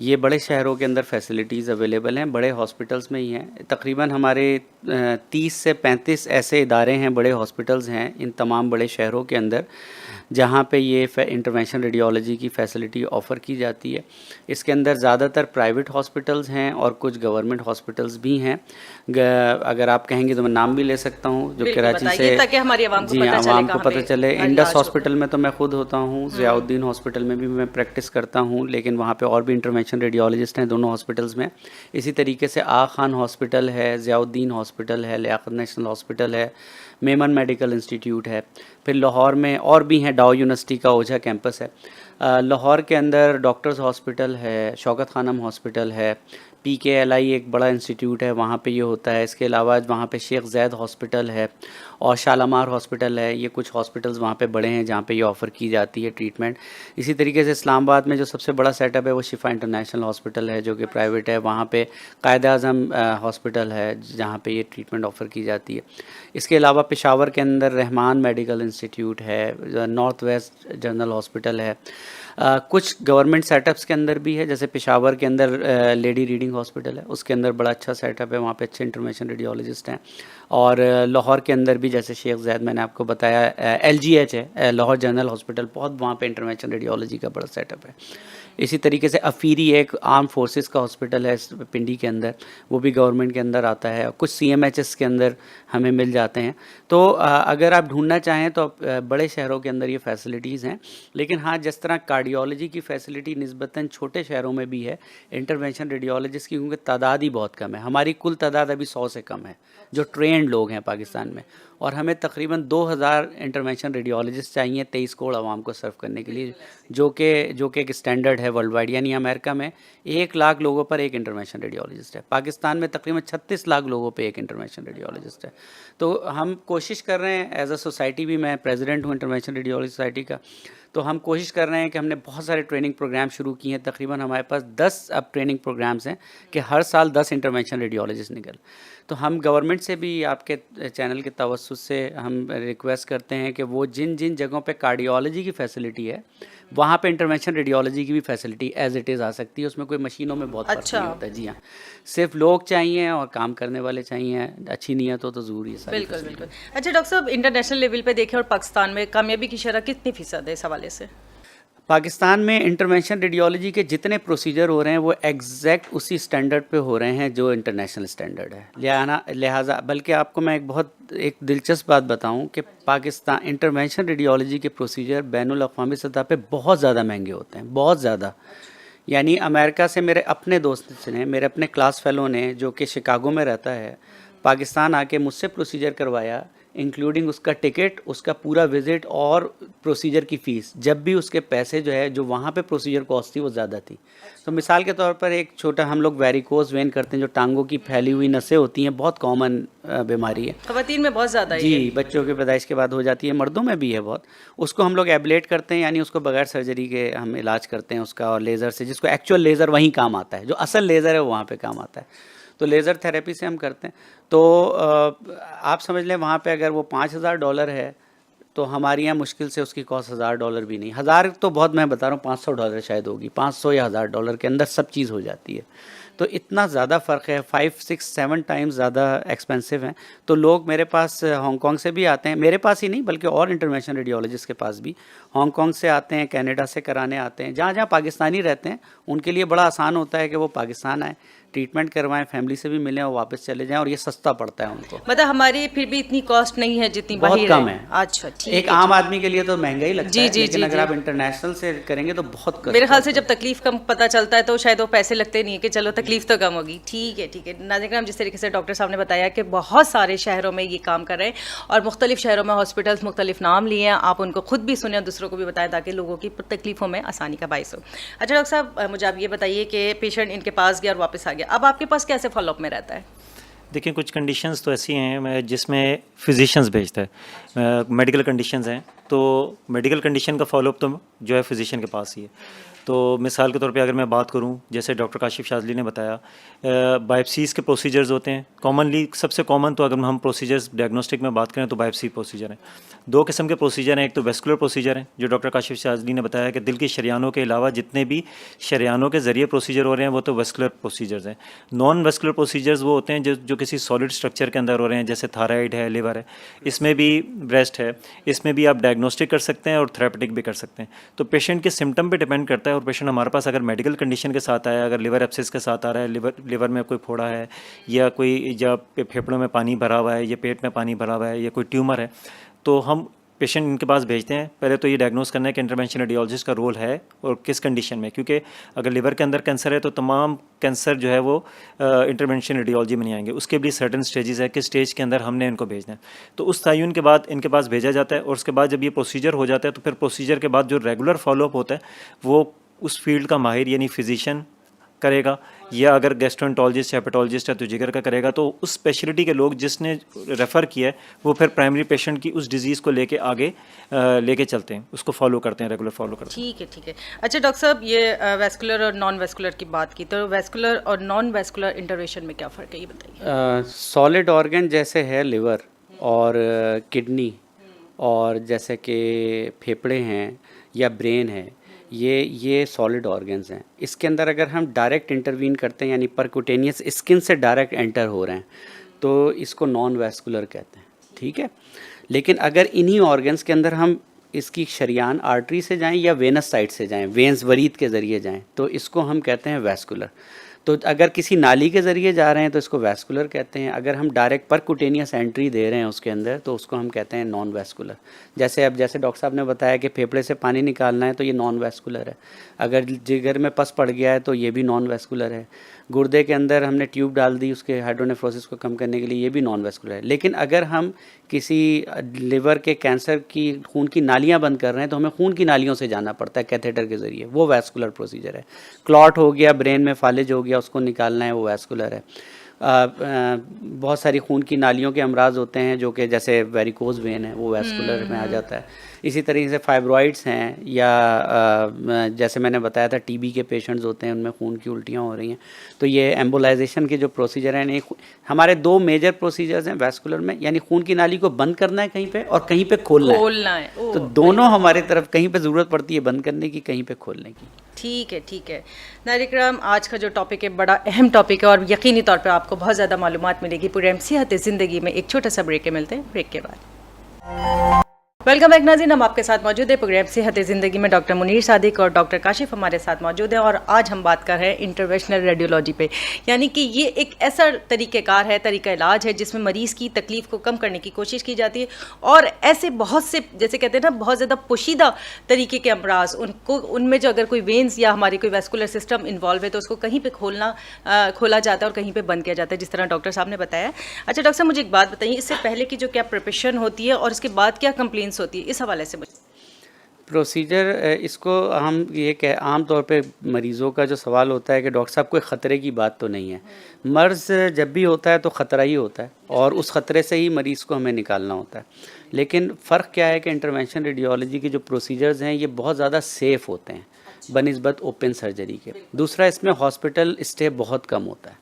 ये बड़े शहरों के अंदर फैसिलिटीज़ अवेलेबल हैं, बड़े हॉस्पिटल्स में ही हैं। तकरीबन हमारे 30 से 35 ऐसे इदारे हैं, बड़े हॉस्पिटल्स हैं इन तमाम बड़े शहरों के अंदर, जहाँ पे ये इंटरवेंशन रेडियोलॉजी की फ़ैसिलिटी ऑफ़र की जाती है। इसके अंदर ज़्यादातर प्राइवेट हॉस्पिटल्स हैं और कुछ गवर्नमेंट हॉस्पिटल्स भी हैं। अगर आप कहेंगे तो मैं नाम भी ले सकता हूँ जो कराची से, ताकि हमारी आवाम को पता चले, आवाम को पता चले। इंडस हॉस्पिटल में तो मैं खुद होता हूँ, ज़ियाउद्दीन हॉस्पिटल में भी मैं प्रैक्टिस करता हूँ, लेकिन वहाँ पे और भी इंटरवेंशन रेडियोलॉजिस्ट हैं दोनों हॉस्पिटल्स में। इसी तरीके से आगा खान हॉस्पिटल है, ज़ियाउद्दीन हॉस्पिटल है, लियाकत नेशनल हॉस्पिटल है, मेमन मेडिकल इंस्टीट्यूट है। फिर लाहौर में और भी हैं, डाउ यूनिवर्सिटी का ओझा कैंपस है। लाहौर के अंदर डॉक्टर्स हॉस्पिटल है, शौकत खानम हॉस्पिटल है, PKLI एक बड़ा इंस्टीट्यूट है, वहाँ पे ये होता है। इसके अलावा वहाँ पे शेख ज़ैद हॉस्पिटल है और शालामार हॉस्पिटल है। ये कुछ हॉस्पिटल्स वहाँ पे बड़े हैं जहाँ पे ये ऑफ़र की जाती है ट्रीटमेंट। इसी तरीके से इस्लामाबाद में जो सबसे बड़ा सेटअप है वो शिफा इंटरनेशनल हॉस्पिटल है जो कि प्राइवेट है। वहाँ पे कायद-ए-आज़म हॉस्पिटल है जहाँ पे ये ट्रीटमेंट ऑफ़र की जाती है। इसके अलावा पेशावर के अंदर रहमान मेडिकल इंस्टीट्यूट है, नॉर्थ वेस्ट जनरल हॉस्पिटल है। कुछ गवर्नमेंट सेटअप्स के अंदर भी है, जैसे पेशावर के अंदर लेडी रीडिंग हॉस्पिटल है, उसके अंदर बड़ा अच्छा सेटअप है, वहाँ पे अच्छे इंटरवेंशन रेडियोलॉजिस्ट हैं। और लाहौर के अंदर भी जैसे शेख ज़ैद मैंने आपको बताया, LGH है, लाहौर जनरल हॉस्पिटल, बहुत वहाँ पे इंटरवेंशन रेडियोलॉजी का बड़ा सेटअप है। इसी तरीके से अफीरी एक आर्म फोर्सेस का हॉस्पिटल है पिंडी के अंदर, वो भी गवर्नमेंट के अंदर आता है। कुछ CMHS के अंदर हमें मिल जाते हैं। तो अगर आप ढूंढना चाहें तो बड़े शहरों के अंदर ये फैसिलिटीज़ हैं। लेकिन हाँ, जिस तरह कार्डियोलॉजी की फ़ैसिलिटी निस्बतन छोटे शहरों में भी है इंटरवेंशन रेडियोलॉजिस्ट की, क्योंकि तादाद ही बहुत कम है। हमारी कुल तादाद अभी 100 से कम है जो ट्रेंड लोग हैं पाकिस्तान में, और हमें तकरीबन 2000 इंटरवेंशन रेडियोलॉजिस्ट चाहिए 23 करोड़ आवाम को सर्व करने के लिए, जो कि एक स्टैंडर्ड है वर्ल्ड वाइड। यानी अमेरिका में 1 लाख लोगों पर एक इंटरवेंशन रेडियोलॉजिस्ट है, पाकिस्तान में तकरीबन 36 लाख लोगों पे एक इंटरवेंशन रेडियोलॉजिस्ट है। तो हम कोशिश कर रहे हैं एज अ सोसाइटी भी, मैं प्रेसिडेंट हूँ इंटरवेंशन रेडियोलॉजी सोसाइटी का, तो हम कोशिश कर रहे हैं कि हमने बहुत सारे ट्रेनिंग प्रोग्राम शुरू किए हैं। तकरीबन हमारे पास 10 अब ट्रेनिंग प्रोग्राम्स हैं कि हर साल 10 इंटरवेंशन रेडियोलॉजिस्ट निकल। तो हम गवर्नमेंट से भी, आपके चैनल के तवस्सुस से हम रिक्वेस्ट करते हैं कि वो जिन जिन जगहों पे कार्डियोलॉजी की फैसिलिटी है वहाँ पे इंटरवेंशन रेडियोलॉजी की भी फैसिलिटी एज इट इज़ आ सकती है। उसमें कोई मशीनों में बहुत फर्क नहीं होता है। जी हाँ, सिर्फ लोग चाहिए और काम करने वाले चाहिए, अच्छी नीयत हो तो ज़रूर ये सारी। बिल्कुल बिल्कुल। अच्छा डॉक्टर साहब, इंटरनेशनल लेवल पे देखें और पाकिस्तान में कामयाबी की शरह कितनी फ़ीसद है इस हवाले से? पाकिस्तान में इंटरवेंशन रेडियोलॉजी के जितने प्रोसीजर हो रहे हैं वो एग्जैक्ट उसी स्टैंडर्ड पे हो रहे हैं जो इंटरनेशनल स्टैंडर्ड है। लिहाजा बल्कि आपको मैं एक दिलचस्प बात बताऊं कि पाकिस्तान इंटरवेंशन रेडियोलॉजी के प्रोसीजर बैनुल अक़वामी सतह पे बहुत ज़्यादा महंगे होते हैं, बहुत ज़्यादा। यानी अमेरिका से मेरे अपने दोस्त ने, मेरे अपने क्लास फेलो ने जो कि शिकागो में रहता है, पाकिस्तान आके मुझसे प्रोसीजर करवाया, इंक्लूडिंग उसका टिकट, उसका पूरा विज़िट और प्रोसीजर की फ़ीस। जब भी उसके पैसे जो है, जो वहाँ पे प्रोसीजर कॉस्ट थी वो ज़्यादा थी। तो मिसाल के तौर पर एक छोटा, हम लोग वेरिकोज वेन करते हैं, जो टांगों की फैली हुई नसें होती हैं, बहुत कॉमन बीमारी है, ख़वातीन में बहुत ज़्यादा है जी, बच्चों की पैदाइश के बाद हो जाती है, मर्दों में भी है बहुत। उसको हम लोग एब्लेट करते हैं, यानी उसको बगैर सर्जरी के हम इलाज करते हैं उसका, और लेज़र से, जिसको एक्चुअल लेज़र वहीं काम आता है, जो असल लेज़र है वो वहाँ पर काम आता है। तो लेज़र थेरेपी से हम करते हैं। तो आप समझ लें वहाँ पे अगर वो $5000 है तो हमारे यहाँ मुश्किल से उसकी कॉस्ट $1000 भी नहीं, 1000 तो बहुत, मैं बता रहा हूँ $500 शायद होगी, 500 या $1000 के अंदर सब चीज़ हो जाती है। तो इतना ज़्यादा फ़र्क है, 5, 6, 7 टाइम्स ज़्यादा एक्सपेंसिव हैं। तो लोग मेरे पास हांगकॉन्ग से भी आते हैं, मेरे पास ही नहीं बल्कि और इंटरवेंशन रेडियोलॉजिस्ट के पास भी, हांगकॉन्ग से आते हैं, कनाडा से कराने आते हैं। जहाँ जहाँ पाकिस्तानी रहते हैं उनके लिए बड़ा आसान होता है कि वो पाकिस्तान आए, ट्रीटमेंट करवाएं, फैमिली से भी मिलें और वापस चले जाएं, और ये सस्ता पड़ता है उनको। मतलब हमारी फिर भी इतनी कॉस्ट नहीं है जितनी बहुत बाहर कम है। अच्छा, ठीक एक आम आदमी के लिए तो महंगा ही लगता जी, है, जी, लेकिन जी, अगर जी। आप इंटरनेशनल से करेंगे तो बहुत कम। मेरे ख्याल से जब तकलीफ कम पता चलता है तो शायद वो पैसे लगते नहीं है कि चलो तकलीफ तो कम होगी। ठीक है, ठीक है। नाज़रीन, जिस तरीके से डॉक्टर साहब ने बताया कि बहुत सारे शहरों में ये काम कर रहे हैं और मुख्तलिफ शहरों में हॉस्पिटल्स मुख्तलिफ नाम लिए हैं, आप उनको खुद भी सुने और दूसरों को भी बताएं ताकि लोगों की तकलीफों में आसानी का बाइस हो। अच्छा डॉक्टर साहब, मुझे आप ये बताइए कि पेशेंट इनके पास गया और वापस आ गया, अब आपके पास कैसे फॉलोअप में रहता है? देखिए, कुछ कंडीशंस तो ऐसी हैं जिसमें फिजिशियंस भेजता है। मेडिकल कंडीशंस हैं तो मेडिकल कंडीशन का फॉलोअप तो जो है फिजिशियन के पास ही है। तो मिसाल के तौर पे अगर मैं बात करूं, जैसे डॉक्टर काशिफ शाज़ली ने बताया, बायोप्सीज़ के प्रोसीजर्स होते हैं कॉमनली। सबसे कॉमन तो अगर हम प्रोसीजर्स डायग्नोस्टिक में बात करें तो बायोप्सी प्रोसीजर हैं। दो किस्म के प्रोसीजर हैं, एक तो वेस्कुलर प्रोसीजर हैं जो डॉक्टर काशिफ शाज़ली ने बताया कि दिल की शरियानों के अलावा जितने भी शरियानों के ज़रिए प्रोसीजर हो रहे हैं वो तो वेस्कुलर प्रोसीजर्स हैं। नॉन वेस्कुलर प्रोसीजर्स वो होते हैं जो किसी सॉलिड स्ट्रक्चर के अंदर हो रहे हैं, जैसे थायराइड है, लिवर है, इसमें भी ब्रेस्ट है, इसमें भी आप डायग्नोस्टिक कर सकते हैं और थेरेपेटिक भी कर सकते हैं। तो पेशेंट के सिम्टम पे डिपेंड करता है, और पेशेंट हमारे पास अगर मेडिकल कंडीशन के साथ आया, अगर लिवर एब्सिस के साथ आ रहा है, लिवर में कोई फोड़ा है या कोई या फेफड़ों में पानी भरा हुआ है या पेट में पानी भरा हुआ है या कोई ट्यूमर है, तो हम पेशेंट इनके पास भेजते हैं। पहले तो ये डायग्नोस करना है कि इंटरवेंशन रेडियोलॉजिस्ट का रोल है और किस कंडीशन में, क्योंकि अगर लिवर के अंदर कैंसर है तो तमाम कैंसर जो है वो इंटरवेंशन रेडियोलॉजी में नहीं आएंगे, उसके भी सर्टन स्टेजेस है, किस स्टेज के अंदर हमने इनको भेजना है। तो उस तयन के बाद इनके पास भेजा जाता है, और उसके बाद जब ये प्रोसीजर हो जाता है तो फिर प्रोसीजर के बाद जो रेगुलर फॉलोअप होता है वो उस फील्ड का माहिर यानी फिजिशियन करेगा, या अगर गैस्ट्रोएंटरोलॉजिस्ट हेपेटोलॉजिस्ट है तो जिगर का करेगा। तो उस स्पेशलिटी के लोग जिसने रेफ़र किया है वो फिर प्राइमरी पेशेंट की उस डिजीज़ को लेके आगे लेके चलते हैं, उसको फॉलो करते हैं, रेगुलर फॉलो करते हैं। ठीक है, ठीक है। अच्छा डॉक्टर साहब, ये वेस्कुलर और नॉन वेस्कुलर की बात की, तो वेस्कुलर और नॉन वेस्कुलर इंटरवेंशन में क्या फ़र्क है, ये बताइए। सॉलिड ऑर्गन जैसे है लिवर और किडनी और जैसे कि फेफड़े हैं या ब्रेन है, ये सॉलिड ऑर्गन्स हैं। इसके अंदर अगर हम डायरेक्ट इंटरवीन करते हैं यानी परक्यूटेनियस स्किन से डायरेक्ट एंटर हो रहे हैं तो इसको नॉन वेस्कुलर कहते हैं, ठीक है। लेकिन अगर इन्हीं ऑर्गन्स के अंदर हम इसकी शरियान आर्टरी से जाएं या वेनस साइड से जाएं, वेंस वरीद के ज़रिए जाएं, तो इसको हम कहते हैं वेस्कुलर। तो अगर किसी नाली के ज़रिए जा रहे हैं तो इसको वेस्कुलर कहते हैं। अगर हम डायरेक्ट परक्यूटेनियस एंट्री दे रहे हैं उसके अंदर तो उसको हम कहते हैं नॉन वेस्कुलर। जैसे डॉक्टर साहब ने बताया कि फेफड़े से पानी निकालना है तो ये नॉन वेस्कुलर है। अगर जिगर में पस पड़ गया है तो ये भी नॉन वेस्कुलर है। गुर्दे के अंदर हमने ट्यूब डाल दी उसके हाइड्रोनेफ्रोसिस को कम करने के लिए, ये भी नॉन वेस्कुलर है। लेकिन अगर हम किसी लिवर के कैंसर की खून की नालियाँ बंद कर रहे हैं तो हमें खून की नालियों से जाना पड़ता है कैथेटर के ज़रिए, वो वेस्कुलर प्रोसीजर है। क्लॉट हो गया, ब्रेन में फालिज हो गया, उसको निकालना है, वो वेस्कुलर है। बहुत सारी खून की नालियों के अमराज होते हैं जो कि जैसे वेरिकोज वेन है, वो वेस्कुलर में आ जाता है। इसी तरीके से फाइब्रॉइड्स हैं या जैसे मैंने बताया था टीबी के पेशेंट्स होते हैं, उनमें खून की उल्टियाँ हो रही हैं, तो ये एम्बोलाइजेशन के जो प्रोसीजर हैं, हमारे दो मेजर प्रोसीजर्स हैं वेस्कुलर में, यानी खून की नाली को बंद करना है कहीं पे और कहीं पे खोलना है। तो दोनों हमारे तरफ कहीं पे ज़रूरत पड़ती है बंद करने की, कहीं पे खोलने की। ठीक है, ठीक है। नाज़रीन, आज का जो टॉपिक है बड़ा अहम टॉपिक है और यकीनी तौर पे आपको बहुत ज़्यादा मालूमात मिलेगी प्रोग्राम सेहत ज़िंदगी में। एक छोटा सा ब्रेक के मिलते हैं, ब्रेक के बाद। वेलकम बैक नाज़रीन, हम आपके साथ मौजूद है प्रोग्राम सेहत ज़िंदगी में। डॉक्टर मुनीर सादिक और डॉक्टर काशिफ हमारे साथ मौजूद हैं और आज हम बात कर रहे हैं इंटरवेंशनल रेडियोलॉजी पे, यानी कि ये एक ऐसा तरीक़ेकार है, तरीका इलाज है जिसमें मरीज़ की तकलीफ़ को कम करने की कोशिश की जाती है और ऐसे बहुत से, जैसे कहते हैं ना, बहुत ज़्यादा पोशीदा तरीके के अमराज, उनको उनमें जो अगर कोई वेंस या हमारी कोई वेस्कुलर सिस्टम इन्वॉल्व है तो उसको कहीं पर खोला जाता है और कहीं पर बंद किया जाता है, जिस तरह डॉक्टर साहब ने बताया। अच्छा डॉक्टर साहब, मुझे एक बात बताइए, इससे पहले की जो क्या प्रिपरेशन होती है और इसके बाद क्या कंप्लेंट्स होती है, इस हवाले से मुझे प्रोसीजर। इसको हम ये कह, आम तौर पे मरीज़ों का जो सवाल होता है कि डॉक्टर साहब कोई ख़तरे की बात तो नहीं है। मर्ज़ जब भी होता है तो ख़तरा ही होता है और उस ख़तरे से ही मरीज़ को हमें निकालना होता है। लेकिन फ़र्क क्या है कि इंटरवेंशन रेडियोलॉजी के जो प्रोसीजर्स हैं ये बहुत ज़्यादा सेफ़ होते हैं बनिस्बत ओपन सर्जरी के। दूसरा, इसमें हॉस्पिटल स्टे बहुत कम होता है,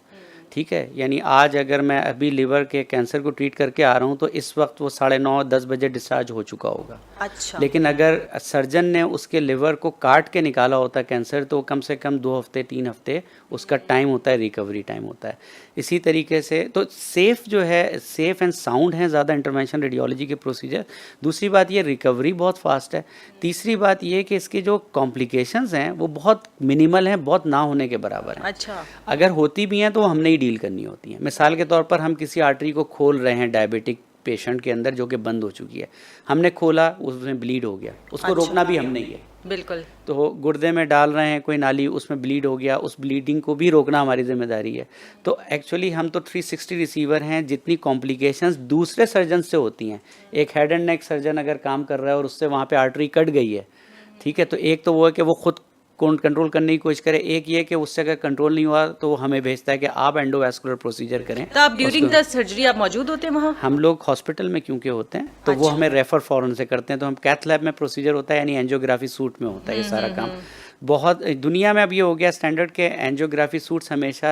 ठीक है, यानी आज अगर मैं अभी लिवर के कैंसर को ट्रीट करके आ रहा हूँ तो इस वक्त वो 9:30-10 बजे डिस्चार्ज हो चुका होगा। अच्छा। लेकिन अगर सर्जन ने उसके लिवर को काट के निकाला होता है कैंसर, तो कम से कम 2 हफ्ते 3 हफ्ते उसका टाइम होता है, रिकवरी टाइम होता है। इसी तरीके से तो सेफ़ जो है, सेफ़ एंड साउंड है ज़्यादा इंटरवेंशन रेडियोलॉजी के प्रोसीजर। दूसरी बात ये रिकवरी बहुत फास्ट है। तीसरी बात ये कि इसके जो कॉम्प्लिकेशंस हैं वो बहुत मिनिमल हैं, बहुत ना होने के बराबर हैं। अच्छा। अगर होती भी हैं तो हमने ही डील करनी होती हैं। मिसाल के तौर पर हम किसी आर्टरी को खोल रहे हैं डायबिटिक पेशेंट के अंदर जो कि बंद हो चुकी है, हमने खोला, उसमें ब्लीड हो गया, उसको रोकना भी हमने ही है। बिल्कुल। तो गुर्दे में डाल रहे हैं कोई नाली, उसमें ब्लीड हो गया, उस ब्लीडिंग को भी रोकना हमारी जिम्मेदारी है। तो एक्चुअली हम तो 360 रिसीवर हैं। जितनी कॉम्प्लिकेशंस दूसरे सर्जन से होती हैं, एक हेड एंड नेक सर्जन अगर काम कर रहा है और उससे वहाँ पे आर्टरी कट गई है, ठीक है, तो एक तो वो है कि वो खुद कंट्रोल करने की कोशिश करे, एक ये कि उससे अगर कंट्रोल नहीं हुआ तो वो हमें भेजता है कि आप एंडोवैस्कुलर प्रोसीजर करें। तो आप ड्यूरिंग द सर्जरी आप मौजूद होते हैं वहाँ? हम लोग हॉस्पिटल में क्योंकि होते हैं तो वो हमें रेफर फॉरन से करते हैं। तो हम कैथ लैब में प्रोसीजर होता है, यानी एंजियोग्राफी सूट में होता है ये सारा काम। बहुत दुनिया में अब ये हो गया स्टैंडर्ड के एंजियोग्राफी सूट्स हमेशा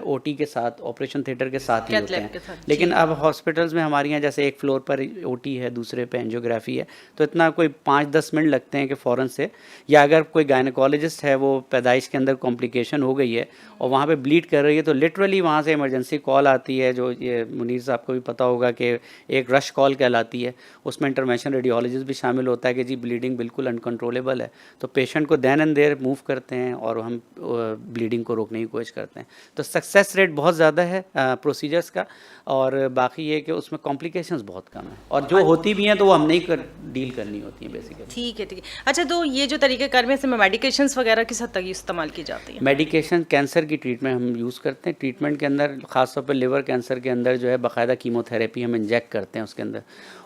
ओटी के साथ, ऑपरेशन थिएटर के साथ ही होते हैं। लेकिन अब हॉस्पिटल्स में हमारे यहाँ जैसे एक फ्लोर पर ओटी है, दूसरे पे एंजियोग्राफी है, तो इतना कोई 5-10 मिनट लगते हैं कि फ़ौरन से, या अगर कोई गायनेकोलॉजिस्ट है वो पैदाइश के अंदर कॉम्प्लिकेशन हो गई है और वहाँ पे ब्लीड कर रही है, तो लिटरली वहाँ से इमरजेंसी कॉल आती है, जो ये मुनीर साहब को भी पता होगा कि एक रश कॉल कहलाती है। उसमें इंटरवेंशन रेडियोलॉजिस्ट भी शामिल होता है कि जी ब्लीडिंग बिल्कुल अनकंट्रोलेबल है, तो पेशेंट को देन एंड देयर मूव करते हैं और हम ब्लीडिंग को रोकने की कोशिश करते हैं। तो सक्सेस रेट बहुत ज़्यादा है प्रोसीजर्स का, और बाकी ये कि उसमें कॉम्प्लिकेशंस बहुत कम है, और जो होती भी हैं तो वो हमने ही डील करनी होती है बेसिकली। ठीक है, ठीक है। अच्छा, तो ये जो तरीके कार में इसमें मेडिकेशंस वगैरह किस हद तक इस्तेमाल की जाती है? मेडिकेशन कैंसर की ट्रीटमेंट हम यूज़ करते हैं। ट्रीटमेंट के अंदर ख़ासतौर पर लिवर कैंसर के अंदर जो है बाकायदा कीमोथेरेपी हम इंजेक्ट करते हैं उसके अंदर।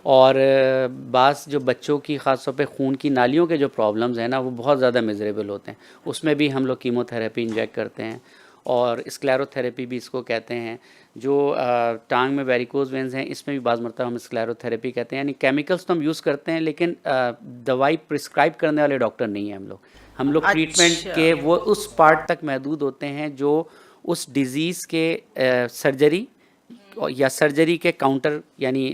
और बास जो बच्चों की ख़ासतौर पे खून की नालियों के जो प्रॉब्लम्स हैं ना, वो बहुत ज़्यादा मिजरेबल होते हैं, उसमें भी हम लोग कीमोथेरेपी इंजेक्ट करते हैं। और स्क्लेरोथेरेपी भी इसको कहते हैं। जो टांग में वेरिकोज वेंस हैं, इसमें भी बाज़ मरतबा हम स्क्लेरोथेरेपी कहते हैं। यानी केमिकल्स तो हम यूज़ करते हैं, लेकिन दवाई प्रिस्क्राइब करने वाले डॉक्टर नहीं हैं हम लोग ट्रीटमेंट के वो उस पार्ट तक महदूद होते हैं जो उस डिज़ीज़ के सर्जरी या सर्जरी के काउंटर, यानी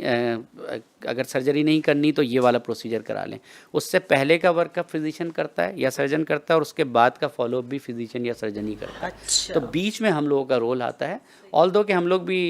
अगर सर्जरी नहीं करनी तो ये वाला प्रोसीजर करा लें। उससे पहले का वर्कअप फिजिशियन करता है या सर्जन करता है, और उसके बाद का फॉलोअप भी फिजिशियन या सर्जन ही करता है। अच्छा। तो बीच में हम लोगों का रोल आता है। ऑल्दो कि हम लोग भी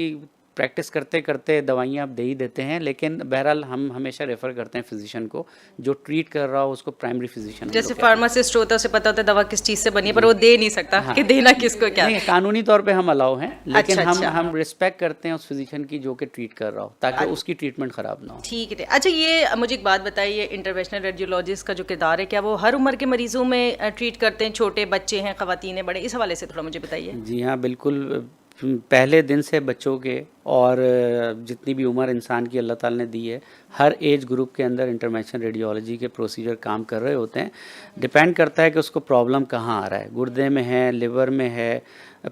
प्रैक्टिस करते करते दवाइयाँ दे ही देते हैं, लेकिन बहरहाल हम हमेशा रेफ़र करते हैं फिजिशियन को, जो ट्रीट कर रहा हो उसको प्राइमरी फिजिशियन। जैसे फार्मासिस्ट होता है, उसे पता होता है दवा किस चीज़ से बनी है, पर वो दे नहीं सकता कि देना किसको क्या। नहीं, कानूनी तौर पे हम अलाउ हैं, लेकिन अच्छा। हम रिस्पेक्ट करते हैं उस फिजिशियन की जो कि ट्रीट कर रहा हो, ताकि उसकी ट्रीटमेंट ख़राब ना हो। ठीक है। अच्छा, ये मुझे एक बात बताइए, इंटरवेंशनल रेडियोलॉजिस्ट का जो किरदार है, क्या वो हर उम्र के मरीजों में ट्रीट करते हैं? छोटे बच्चे हैं, ख़वातीन हैं, बड़े? इस हवाले से थोड़ा मुझे बताइए। जी हाँ, बिल्कुल। पहले दिन से बच्चों के और जितनी भी उम्र इंसान की अल्लाह ताला ने दी है, हर एज ग्रुप के अंदर इंटरवेंशन रेडियोलॉजी के प्रोसीजर काम कर रहे होते हैं। डिपेंड करता है कि उसको प्रॉब्लम कहाँ आ रहा है, गुर्दे में है, लिवर में है,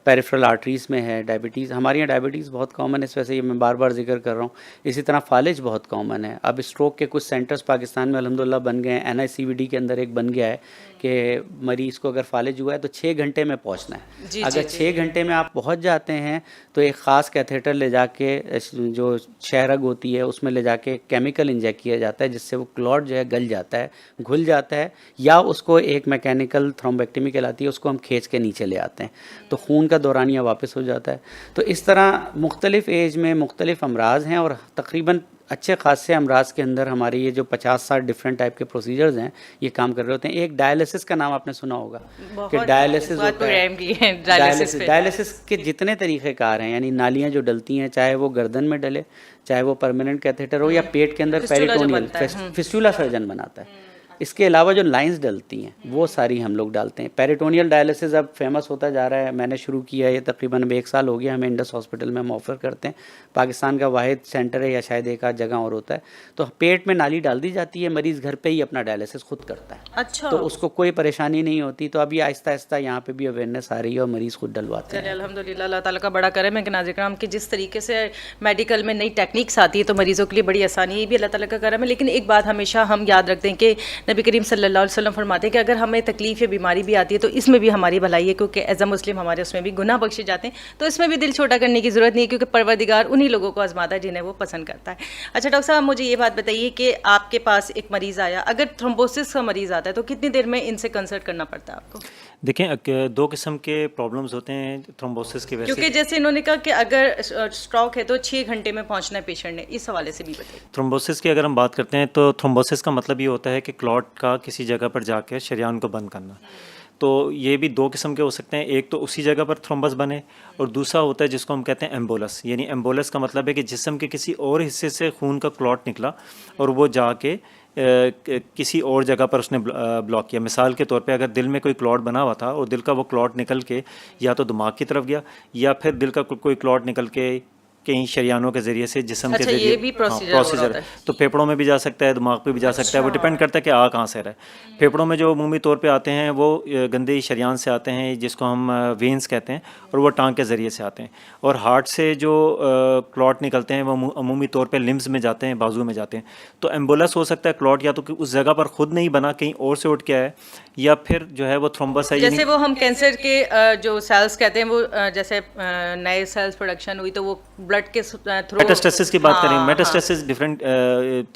पेरिफेरल आर्टरीज़ में है, डायबिटीज़। हमारे यहाँ डायबिटीज़ बहुत कॉमन है, इस वजह से ये मैं बार बार जिक्र कर रहा हूँ। इसी तरह फालिज बहुत कॉमन है। अब स्ट्रोक के कुछ सेंटर्स पाकिस्तान में अल्हम्दुलिल्लाह बन गए हैं। NICVD के अंदर एक बन गया है कि मरीज़ को अगर फालिज हुआ है तो 6 घंटे में पहुँचना है। अगर 6 घंटे में आप पहुँच जाते हैं तो एक ख़ास कैथेटर ले जाके, जो शहरग होती है उसमें ले जाके केमिकल इंजेक्ट किया जाता है, जिससे वो क्लॉट जो है गल जाता है, घुल जाता है, या उसको एक मैकेनिकल थ्रोम्बेक्टमी कहलाती है, उसको हम खींच के नीचे ले आते हैं, तो खून का दौरानिया वापस हो जाता है। तो इस तरह मुख्तलिफ एज में मुख्तलिफ अमराज हैं, और तकरीबन अच्छे खासे अमराज के अंदर हमारे ये जो 50-60 डिफरेंट टाइप के प्रोसीजर्स हैं ये काम कर रहे होते हैं। एक डायलिसिस का नाम आपने सुना होगा कि डायलिसिस होता है। डायलिसिस के जितने तरीक़ेकार हैं, यानी नालियाँ जो डलती हैं, चाहे वो गर्दन में डले, चाहे वो परमानेंट कैथेटर हो, या पेट के अंदर पेरिटोनियल फिस्टूला सर्जन बनाता है। इसके अलावा जो लाइंस डलती हैं वो सारी हम लोग डालते हैं। पेरिटोनियल डायलिसिस अब फेमस होता जा रहा है, मैंने शुरू किया है, ये तकरीबन 1 साल हो गया हमें इंडस हॉस्पिटल में हम ऑफ़र करते हैं। पाकिस्तान का वाहिद सेंटर है, या शायद एक आध जगह और होता है। तो पेट में नाली डाल दी जाती है, मरीज़ घर पे ही अपना डायलिसिस खुद करता है। अच्छा। तो उसको कोई परेशानी नहीं होती। तो अभी आहिस्ता आहिस्ता यहाँ पे भी अवेयरनेस आ रही है और मरीज़ खुद डलवाते हैं। अल्हम्दुलिल्लाह, अल्लाह ताला का बड़ा करम है कि नाज़रीन किराम कि जिस तरीके से मेडिकल में नई टेक्निक्स आती है तो मरीज़ों के लिए बड़ी आसानी, ये भी अल्लाह ताला का करम है। लेकिन एक बात हमेशा हम याद रखते हैं कि नबी करीम सल्लल्लाहु अलैहि वसल्लम फरमाते हैं कि अगर हमें तकलीफ या बीमारी भी आती है तो इसमें भी हमारी भलाई है, क्योंकि एज अ मुस्लिम हमारे उसमें भी गुनाह बख्शे जाते हैं, तो इसमें भी दिल छोटा करने की ज़रूरत नहीं है, क्योंकि परवरदिगार उन्हीं लोगों को आजमाता है जिन्हें वो पसंद करता है। अच्छा डॉक्टर साहब, मुझे ये बात बताइए कि आपके पास एक मरीज़ आया, अगर थ्रोम्बोसिस का मरीज़ आता है तो कितनी देर में इनसे कंसल्ट करना पड़ता है आपको? देखें, दो किस्म के प्रॉब्लम्स होते हैं थ्रोम्बोसिस की वजह क्योंकि से। जैसे इन्होंने कहा कि अगर स्ट्रोक है तो 6 घंटे में पहुंचना है पेशेंट ने, इस हवाले से भी बताइए। थ्रोम्बोसिस की अगर हम बात करते हैं तो थ्रोम्बोसिस का मतलब ये होता है कि क्लॉट का किसी जगह पर जाकर शरीयान को बंद करना। तो ये भी दो किस्म के हो सकते हैं, एक तो उसी जगह पर थ्रोम्बस बने, और दूसरा होता है जिसको हम कहते हैं एम्बोलस। यानी एम्बोलस का मतलब है कि जिस्म के किसी और हिस्से से खून का क्लॉट निकला और वो जाके किसी और जगह पर उसने ब्लॉक किया। मिसाल के तौर पे अगर दिल में कोई क्लॉट बना हुआ था और दिल का वो क्लॉट निकल के या तो दिमाग की तरफ गया, या फिर दिल का कोई क्लॉट निकल के कहीं शरियानों के ज़रिए से जिस्म के अच्छा, ज़रिए। ये भी प्रोसीजर है। तो फेफड़ों में भी जा सकता है, दिमाग पे भी जा सकता है, वो डिपेंड करता है कि आ कहाँ से रहा है। फेफड़ों में जो अमूमी तौर पे आते हैं वो गंदे शरियान से आते हैं, जिसको हम वेंस कहते हैं, और वो टांग के ज़रिए से आते हैं। और हार्ट से जो क्लॉट निकलते हैं वो अमूमी तौर पे लिम्स में जाते हैं, बाजू में जाते हैं। तो एम्बुलस हो सकता है क्लॉट या तो कि उस जगह पर खुद नहीं बना, कहीं और से उठ के आया, या फिर जो है वो थ्रोम्बस है। जैसे वो हम कैंसर के जो सेल्स कहते हैं, वो जैसे नए सेल्स प्रोडक्शन हुई तो वो ब्लड के थ्रू मेटास्टेसिस की बात करें, मेटास्टेसिस डिफरेंट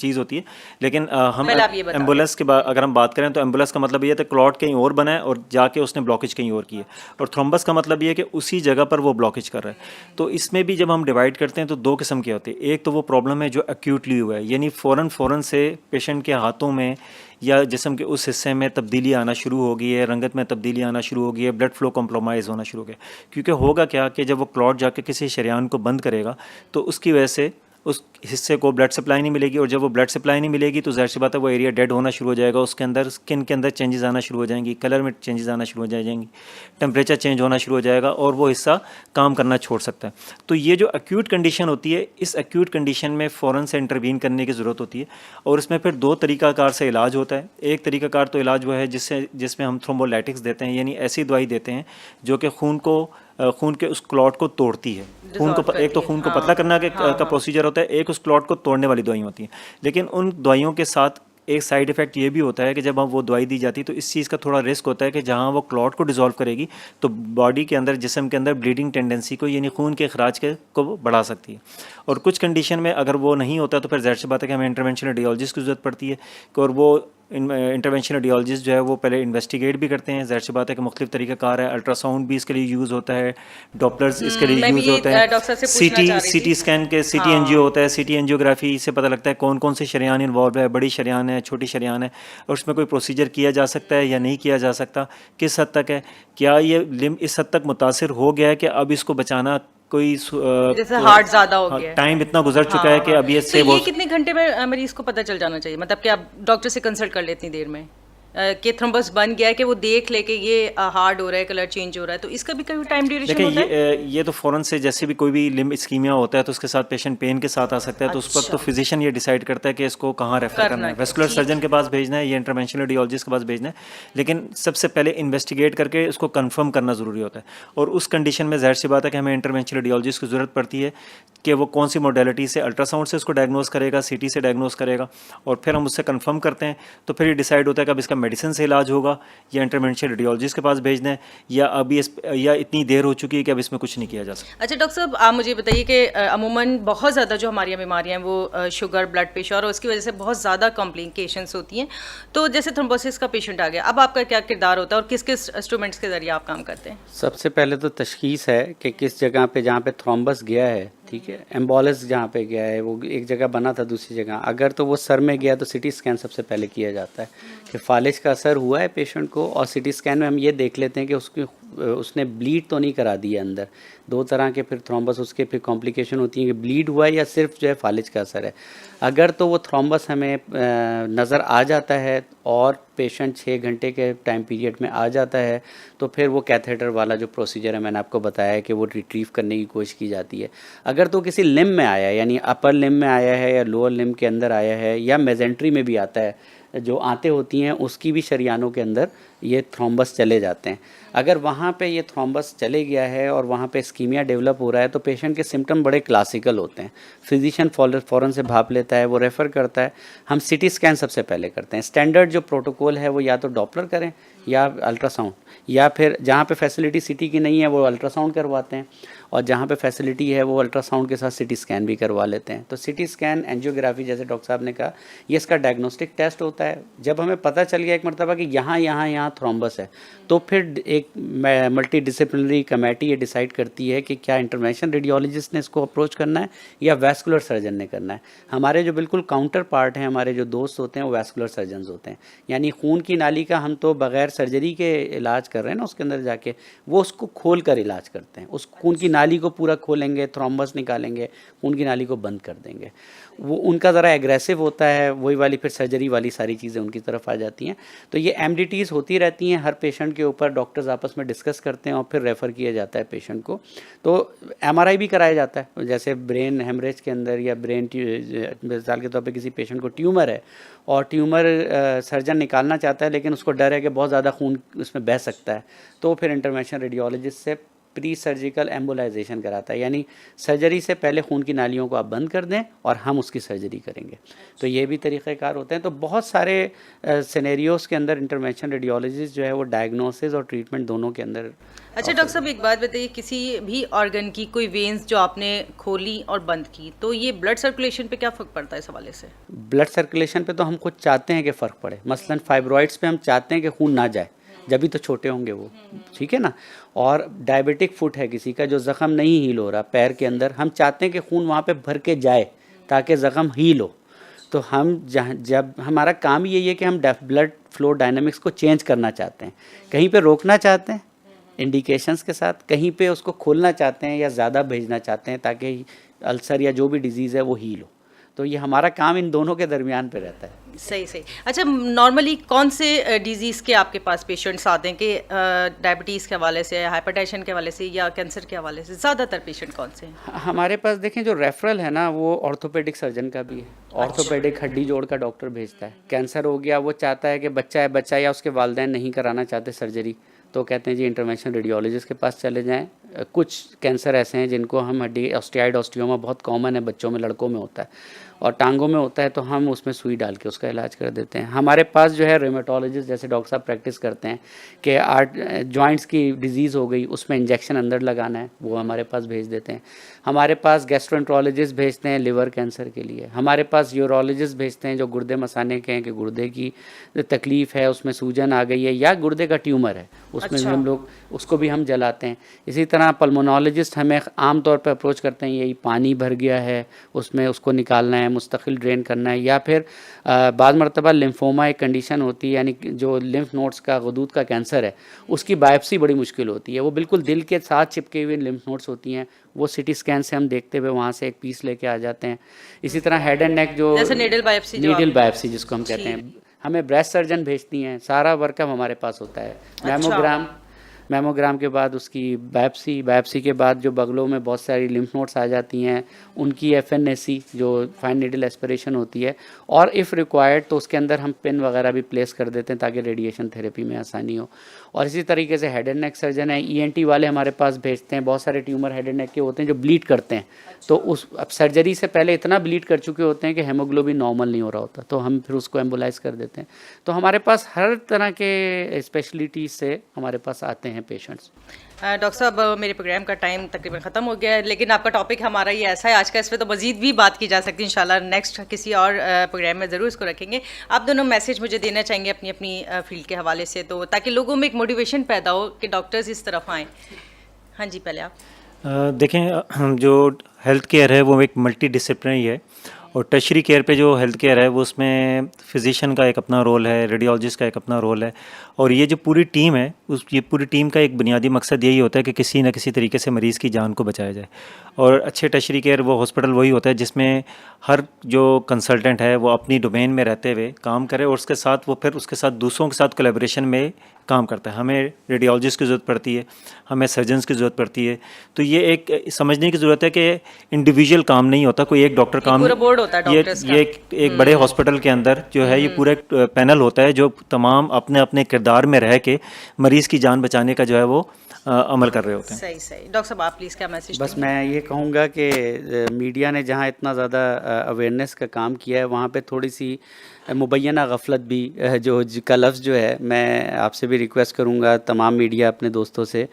चीज़ होती है, लेकिन हम एम्बुलस के बाद अगर हम बात करें तो एम्बुलस का मतलब ये है कि क्लॉट कहीं और बना है और जाके उसने ब्लॉकेज कहीं और की है, और थ्रोम्बस का मतलब ये है कि उसी जगह पर वो ब्लॉकेज कर रहा है। तो इसमें भी जब हम डिवाइड करते हैं तो दो किस्म के होते हैं। एक तो वो प्रॉब्लम है जो एक्यूटली हुआ है, यानी फ़ौरन से पेशेंट के हाथों में या जिस्म के उस हिस्से में तब्दीली आना शुरू हो गई है, रंगत में तब्दीली आना शुरू हो गई है, ब्लड फ्लो कॉम्प्रोमाइज़ होना शुरू हो गया। क्योंकि होगा क्या कि जब वो क्लॉट जाके किसी शरियान को बंद करेगा तो उसकी वजह से उस हिस्से को ब्लड सप्लाई नहीं मिलेगी, और जब वो ब्लड सप्लाई नहीं मिलेगी तो ज़ाहिर सी बात है वो एरिया डेड होना शुरू हो जाएगा, उसके अंदर स्किन के अंदर चेंजेस आना शुरू हो जाएंगी, कलर में चेंजेस आना शुरू हो जाएंगी, टेम्परेचर चेंज होना शुरू हो जाएगा, और वो हिस्सा काम करना छोड़ सकता है। तो ये जो एक्यूट कंडीशन होती है, इस एक्यूट कंडीशन में फ़ौरन से इंटरवीन करने की ज़रूरत होती है, और इसमें फिर दो तरीक़ाकार से इलाज होता है। एक तरीक़ाकार तो इलाज वो है जिसमें हम थ्रोम्बोलाइटिक्स देते हैं, यानी ऐसी दवाई देते हैं जो कि खून के उस क्लॉट को तोड़ती है। खून को एक तो खून को पतला करना का प्रोसीजर होता है, एक उस क्लॉट को तोड़ने वाली दवाई होती हैं। लेकिन उन दवाइयों के साथ एक साइड इफ़ेक्ट ये भी होता है कि जब हम वो दवाई दी जाती है तो इस चीज़ का थोड़ा रिस्क होता है कि जहाँ वो क्लॉट को डिसॉल्व करेगी तो बॉडी के अंदर, जिस्म के अंदर ब्लीडिंग टेंडेंसी को, यानी खून के अखराज को बढ़ा सकती है। और कुछ कंडीशन में अगर वो नहीं होता तो फिर ज़ाहिर सी बात है कि हमें इंटरवेंशन रेडियोलॉजिस्ट की ज़रूरत पड़ती है, और वो इंटरवेंशन रेडियोलॉजिस्ट जो है वो पहले इन्वेस्टिगेट भी करते हैं। ज़ाहिर सी बात है कि मुख्तलिफ तरीक़ाकार है, अल्ट्रासाउंड भी इसके लिए यूज़ होता है, डॉपलर्स इसके लिए यूज़ होते हैं, सीटी स्कैन के सीटी एंजियो होता है, सीटी एंजियोग्राफी से पता लगता है कौन कौन से शरियान इन्वॉल्व है, बड़ी शरियान है, छोटी शरियान है, और उसमें कोई प्रोसीजर किया जा सकता है या नहीं किया जा सकता, किस हद तक है, क्या ये लिम्ब इस हद तक मुतासिर हो गया है कि अब इसको बचाना कोई जैसे हार्ट ज़्यादा हो गया है, टाइम इतना गुजर चुका है कि अब ये तो ये कितने घंटे में मरीज़ को पता चल जाना चाहिए, मतलब कि आप डॉक्टर से कंसल्ट कर ले इतनी देर में कि थ्रोम्बस बन गया है, कि वो देख ले कि ये हार्ड हो रहा है, कलर चेंज हो रहा है, तो इसका भी कोई टाइम ड्यूरेशन होता है? ये तो फ़ौरन से जैसे भी कोई भी लिम्ब इस्कीमिया होता है तो उसके साथ पेशेंट पेन के साथ आ सकता है। तो उस वक्त तो फिजिशियन ये डिसाइड करता है कि इसको कहाँ रेफर करना है, वेस्कुलर सर्जन के पास भेजना है या इंटरवेंशनल रेडियोलॉजिस्ट के पास भेजना है। लेकिन सबसे पहले इन्वेस्टिगेट करके उसको कन्फर्म करना ज़रूरी होता है, और उस कंडीशन में ज़ाहिर सी बात है कि हमें इंटरवेंशनल रेडियोलॉजिस्ट की ज़रूरत पड़ती है कि वो कौन सी मोडेलिटी से, अल्ट्रासाउंड से उसको डायग्नोस करेगा, सीटी से डायग्नोस करेगा, और फिर हम उससे कंफर्म करते हैं। तो फिर ये डिसाइड होता है कि अब इसका मेडिसिन से इलाज होगा या इंटरवेंशनल रेडियोलॉजिस्ट के पास भेजना है, या इतनी देर हो चुकी है कि अब इसमें कुछ नहीं किया जा सकता। अच्छा डॉक्टर साहब, आप मुझे बताइए कि अमूमन बहुत ज़्यादा जो हमारी बीमारियाँ हैं वो शुगर, ब्लड प्रेशर, और उसकी वजह से बहुत ज़्यादा कॉम्प्लिकेशंस होती हैं। तो जैसे थ्रोम्बोसिस का पेशेंट आ गया, अब आपका क्या किरदार होता है और किस किस इंस्ट्रूमेंट्स के ज़रिए आप काम करते हैं? सबसे पहले तो तशखीस है कि किस जगह पे, जहाँ पे थ्रोम्बस गया है, ठीक है, एम्बोलस जहाँ पे गया है, वो एक जगह बना था दूसरी जगह, अगर तो वो सर में गया तो सिटी स्कैन सबसे पहले किया जाता है कि फालिज का असर हुआ है पेशेंट को, और सिटी स्कैन में हम ये देख लेते हैं कि उसने ब्लीड तो नहीं करा दी है अंदर। दो तरह के फिर थ्रोम्बस, उसके फिर कॉम्प्लिकेशन होती है कि ब्लीड हुआ है या सिर्फ जो है फालिज का असर है। अगर तो वो थ्रोम्बस हमें नज़र आ जाता है और पेशेंट 6 घंटे के टाइम पीरियड में आ जाता है तो फिर वो कैथेटर वाला जो प्रोसीजर है मैंने आपको बताया है कि वो रिट्रीव करने की कोशिश की जाती है। अगर तो किसी लिम्ब में आया है, यानी अपर लिम्ब में आया है या लोअर लिम्ब के अंदर आया है या मेजेंट्री में भी आता है, जो आंतें होती हैं उसकी भी शरियानों के अंदर ये थ्रोम्बस चले जाते हैं। अगर वहाँ पे ये थ्रोम्बस चले गया है और वहाँ पे इस्कीमिया डेवलप हो रहा है तो पेशेंट के सिम्टम बड़े क्लासिकल होते हैं। फिजिशियन फ़ौरन से भाप लेता है, वो रेफ़र करता है। हम सिटी स्कैन सबसे पहले करते हैं। स्टैंडर्ड जो प्रोटोकॉल है वो या तो डॉपलर करें या अल्ट्रासाउंड, या फिर जहाँ पे फैसिलिटी सिटी की नहीं है वो अल्ट्रासाउंड करवाते हैं, और जहाँ पे फैसिलिटी है वो अल्ट्रासाउंड के साथ सिटी स्कैन भी करवा लेते हैं। तो सिटी स्कैन, एंजियोग्राफी, जैसे डॉक्टर साहब ने कहा, ये इसका डायग्नोस्टिक टेस्ट होता है। जब हमें पता चल गया एक मरतबा कि यहाँ थ्रोम्बस है, तो फिर एक मल्टी डिसिप्लिनरी कमेटी ये डिसाइड करती है कि क्या इंटरवेंशन रेडियोलॉजिस्ट ने इसको अप्रोच करना है या वैस्कुलर सर्जन ने करना है। हमारे जो बिल्कुल काउंटर पार्ट हैं, हमारे जो दोस्त होते हैं वो वैस्कुलर सर्जन्स होते हैं, यानी खून की नाली का हम तो बग़ैर सर्जरी के इलाज कर रहे हैं ना, उसके अंदर जाके वो उसको खोल कर इलाज करते हैं। उस खून की नाली को पूरा खोलेंगे, थ्रोम्बस निकालेंगे, खून की नाली को बंद कर देंगे। वो उनका ज़रा एग्रेसिव होता है, वही वाली फिर सर्जरी वाली सारी चीज़ें उनकी तरफ आ जाती हैं। तो ये MDTs होती रहती हैं हर पेशेंट के ऊपर, डॉक्टर्स आपस में डिस्कस करते हैं और फिर रेफ़र किया जाता है पेशेंट को। तो MRI भी कराया जाता है, जैसे ब्रेन हेमरेज के अंदर या ब्रेन मिसाल के तौर पे किसी पेशेंट को ट्यूमर है और ट्यूमर सर्जन निकालना चाहता है लेकिन उसको डर है कि बहुत ज़्यादा खून उसमें बह सकता है, तो फिर इंटरवेंशन रेडियोलॉजिस्ट से प्री सर्जिकल एम्बोलाइजेशन कराता है, यानी सर्जरी से पहले खून की नालियों को आप बंद कर दें और हम उसकी सर्जरी करेंगे। तो ये भी तरीक़ेकार होते हैं। तो बहुत सारे सिनेरियोज़ के अंदर इंटरवेंशन रेडियोलॉजिस्ट जो है वो डायग्नोसिस और ट्रीटमेंट दोनों के अंदर। अच्छा डॉक्टर साहब, एक बात बताइए, किसी भी ऑर्गन की कोई वेन्स जो आपने खोली और बंद की, तो ये ब्लड सर्कुलेशन पे क्या फ़र्क पड़ता है इस हवाले से? ब्लड सर्कुलेशन पे तो हम खुद चाहते हैं कि फ़र्क पड़े। मसलन फाइब्रॉइड्स पे हम चाहते हैं कि खून ना जाए, जब भी तो छोटे होंगे वो, ठीक है ना। और डायबिटिक फुट है किसी का, जो ज़ख़म नहीं हील हो रहा पैर के अंदर, हम चाहते हैं कि खून वहाँ पे भर के जाए ताकि ज़ख़म हील हो। तो हम जब हमारा काम यही है कि हम ब्लड फ्लो डायनामिक्स को चेंज करना चाहते हैं, कहीं पे रोकना चाहते हैं इंडिकेशंस के साथ, कहीं पे उसको खोलना चाहते हैं या ज़्यादा भेजना चाहते हैं ताकि अल्सर या जो भी डिजीज़ है वो हील हो। तो ये हमारा काम इन दोनों के दरमियान पे रहता है। सही। अच्छा, नॉर्मली कौन से डिजीज़ के आपके पास पेशेंट्स आते हैं कि डायबिटीज़ के हवाले से, हाइपरटेंशन के हवाले से या कैंसर के हवाले से? ज़्यादातर पेशेंट कौन से हैं? हमारे पास देखें जो रेफरल है ना, वो ऑर्थोपेडिक सर्जन का भी है। ऑर्थोपेडिक हड्डी जोड़ का डॉक्टर भेजता है। कैंसर हो गया, वो चाहता है कि बच्चा या उसके वालिदैन नहीं कराना चाहते सर्जरी, तो कहते हैं जी इंटरवेंशन रेडियोलॉजिस्ट के पास चले जाएं। कुछ कैंसर ऐसे हैं जिनको हम हड्डी ऑस्टियाइड ऑस्टियोमा बहुत कॉमन है, बच्चों में, लड़कों में होता है और टांगों में होता है, तो हम उसमें सुई डाल के उसका इलाज कर देते हैं। हमारे पास जो है रेमेटोलॉजिस्ट जैसे डॉक्टर साहब प्रैक्टिस करते हैं कि जॉइंट्स की डिजीज़ हो गई, उसमें इंजेक्शन अंदर लगाना है, वो हमारे पास भेज देते हैं। हमारे पास गैस्ट्रोएंट्रोलॉजिस्ट भेजते हैं लिवर कैंसर के लिए। हमारे पास यूरोलॉजिस्ट भेजते हैं जो गुर्दे मसाने के हैं कि गुर्दे की तकलीफ़ है, उसमें सूजन आ गई है या गुर्दे का ट्यूमर है, उसमें भी हम लोग उसको भी हम जलाते हैं। इसी तरह पल्मोनोलॉजिस्ट हमें आम तौर पर अप्रोच करते हैं, यही पानी भर गया है उसमें, उसको निकालना है, मुस्तकिल ड्रेन करना है, या फिर बाद मरतबा लिम्फोमा एक कंडीशन होती है, यानी जो लिम्फ नोड्स का गदूद का कैंसर है, उसकी बायोप्सी बड़ी मुश्किल होती है। वो बिल्कुल दिल के साथ चिपके हुए लिम्फ नोड्स होती हैं, वो सिटी स्कैन से हम देखते हुए वहाँ से एक पीस लेके आ जाते हैं। इसी तरह हेड एंड नेक जो जैसे नीडल बायोप्सी जिसको हम कहते हैं, हमें ब्रेस्ट सर्जन भेजती हैं, सारा वर्कअप हमारे पास होता है। मैमोग्राम के बाद उसकी बायोप्सी के बाद जो बगलों में बहुत सारी लिम्फ नोड्स आ जाती हैं, उनकी FNAC जो फाइन नीडल एस्पिरेशन होती है, और इफ़ रिक्वायर्ड तो उसके अंदर हम पिन वगैरह भी प्लेस कर देते हैं ताकि रेडिएशन थेरेपी में आसानी हो। और इसी तरीके से हेड एंड नेक सर्जन है, ENT वाले हमारे पास भेजते हैं। बहुत सारे ट्यूमर हेड एंड नेक के होते हैं जो ब्लीड करते हैं, तो उस अब सर्जरी से पहले इतना ब्लीड कर चुके होते हैं कि हेमोग्लोबिन नॉर्मल नहीं हो रहा होता, तो हम फिर उसको एम्बुलाइज कर देते हैं। तो हमारे पास हर तरह के स्पेशलिटीज़ से हमारे पास आते हैं पेशेंट्स। डॉक्टर साहब, मेरे प्रोग्राम का टाइम तकरीबन ख़त्म हो गया है, लेकिन आपका टॉपिक हमारा ये ऐसा है आज का, इस पर तो मज़ीद भी बात की जा सकती है। इंशाल्लाह नेक्स्ट किसी और प्रोग्राम में ज़रूर इसको रखेंगे। आप दोनों मैसेज मुझे देना चाहेंगे अपनी अपनी फील्ड के हवाले से, तो ताकि लोगों में एक मोटिवेशन पैदा हो कि डॉक्टर्स इस तरफ आएँ। हाँ जी, पहले आप देखें, जो हेल्थ केयर है वो एक मल्टी डिसिप्लिनरी है, और टर्शरी केयर पे जो हेल्थ केयर है वो उसमें फिजिशियन का एक अपना रोल है, रेडियोलॉजिस्ट का एक अपना रोल है, और ये जो पूरी टीम है ये पूरी टीम का एक बुनियादी मकसद यही होता है कि किसी न किसी तरीके से मरीज़ की जान को बचाया जाए। और अच्छे टर्शरी केयर वो हॉस्पिटल वही होता है जिसमें हर जो कंसल्टेंट है वो अपनी डोमेन में रहते हुए काम करे, और उसके साथ वो फिर उसके साथ दूसरों के साथ कोलैबोरेशन में काम करता है। हमें रेडियोलॉजिस्ट की ज़रूरत पड़ती है, हमें सर्जन्स की ज़रूरत पड़ती है। तो ये एक समझने की ज़रूरत है कि इंडिविजुअल काम नहीं होता, कोई एक डॉक्टर काम पूरा बोर्ड होता है ये डॉक्टर्स ये एक बड़े हॉस्पिटल के अंदर जो है ये पूरा एक पैनल होता है जो तमाम अपने अपने किरदार में रह के मरीज़ की जान बचाने का जो है वो अमल कर रहे होते हैं। सही सही। डॉक्टर साहब आप प्लीज़ क्या मैसेज बस मैं ये कहूँगा कि मीडिया ने जहाँ इतना ज़्यादा अवेयरनेस का काम किया है, वहाँ पे थोड़ी सी मुबैना गफलत भी का लफ्ज़ जो है, मैं आपसे भी रिक्वेस्ट करूँगा तमाम मीडिया अपने दोस्तों से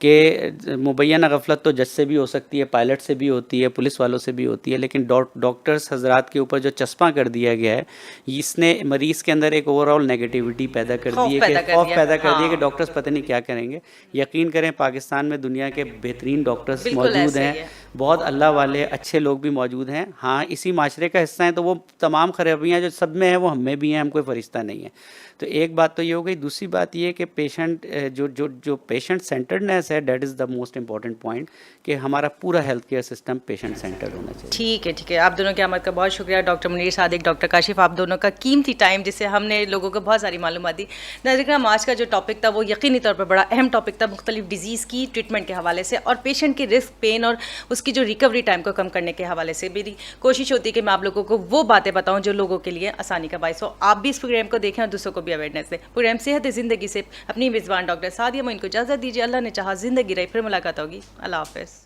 कि मुबैना गफलत तो जज से भी हो सकती है, पायलट से भी होती है, पुलिस वालों से भी होती है, लेकिन डॉक्टर्स हजरात के ऊपर जो चस्पा कर दिया गया है, इसने मरीज़ के अंदर एक ओवरऑल नेगेटिविटी पैदा कर दी है, कि खौफ पैदा कर दिया कि डॉक्टर्स पता नहीं क्या करेंगे। यकीन करें पाकिस्तान में दुनिया के बेहतरीन डॉक्टर्स मौजूद हैं, बहुत अल्लाह वाले अच्छे लोग भी मौजूद हैं। हाँ, इसी माशरे का हिस्सा हैं, तो वो तमाम खराबियाँ जो सब में हैं वो हम में भी हैं, हम कोई फरिश्ता नहीं है। तो एक बात तो ये हो गई। दूसरी बात ये कि पेशेंट जो पेशेंट सेंटर्डनेस है, that is the most important point, कि हमारा पूरा health care system patient centred होना चाहिए। ठीक है ठीक है। आप दोनों की आमद का बहुत शुक्रिया। डॉक्टर मुनीर सादिक, डॉक्टर काशिफ, आप दोनों का कीमती टाइम जिससे हमने लोगों को बहुत सारी मालूमात दी। नाज़रीन, आज का जो टॉपिक था वो यकीनी तौर पर बड़ा अहम टॉपिक था, मुख्तलिफ डिजीज़ की ट्रीटमेंट के हवाले से और पेशेंट की रिस्क, पेन और उसकी जो रिकवरी टाइम को कम करने के हवाले से। मेरी कोशिश होती है कि मैं आप लोगों को वो बातें बताऊँ जो लोगों के लिए आसानी का बायस हो। आप भी इस प्रोग्राम को देखें और दूसरों को भी अवेयरनेस दें। प्रोग्राम सेहत ज़िंदगी से अपनी मेज़बान डॉक्टर सादिया मोइन को इजाज़त दीजिए। अल्लाह ने चाहा ज़िंदगी रही, फिर मुलाकात होगी। अल्लाह हाफ़िज़।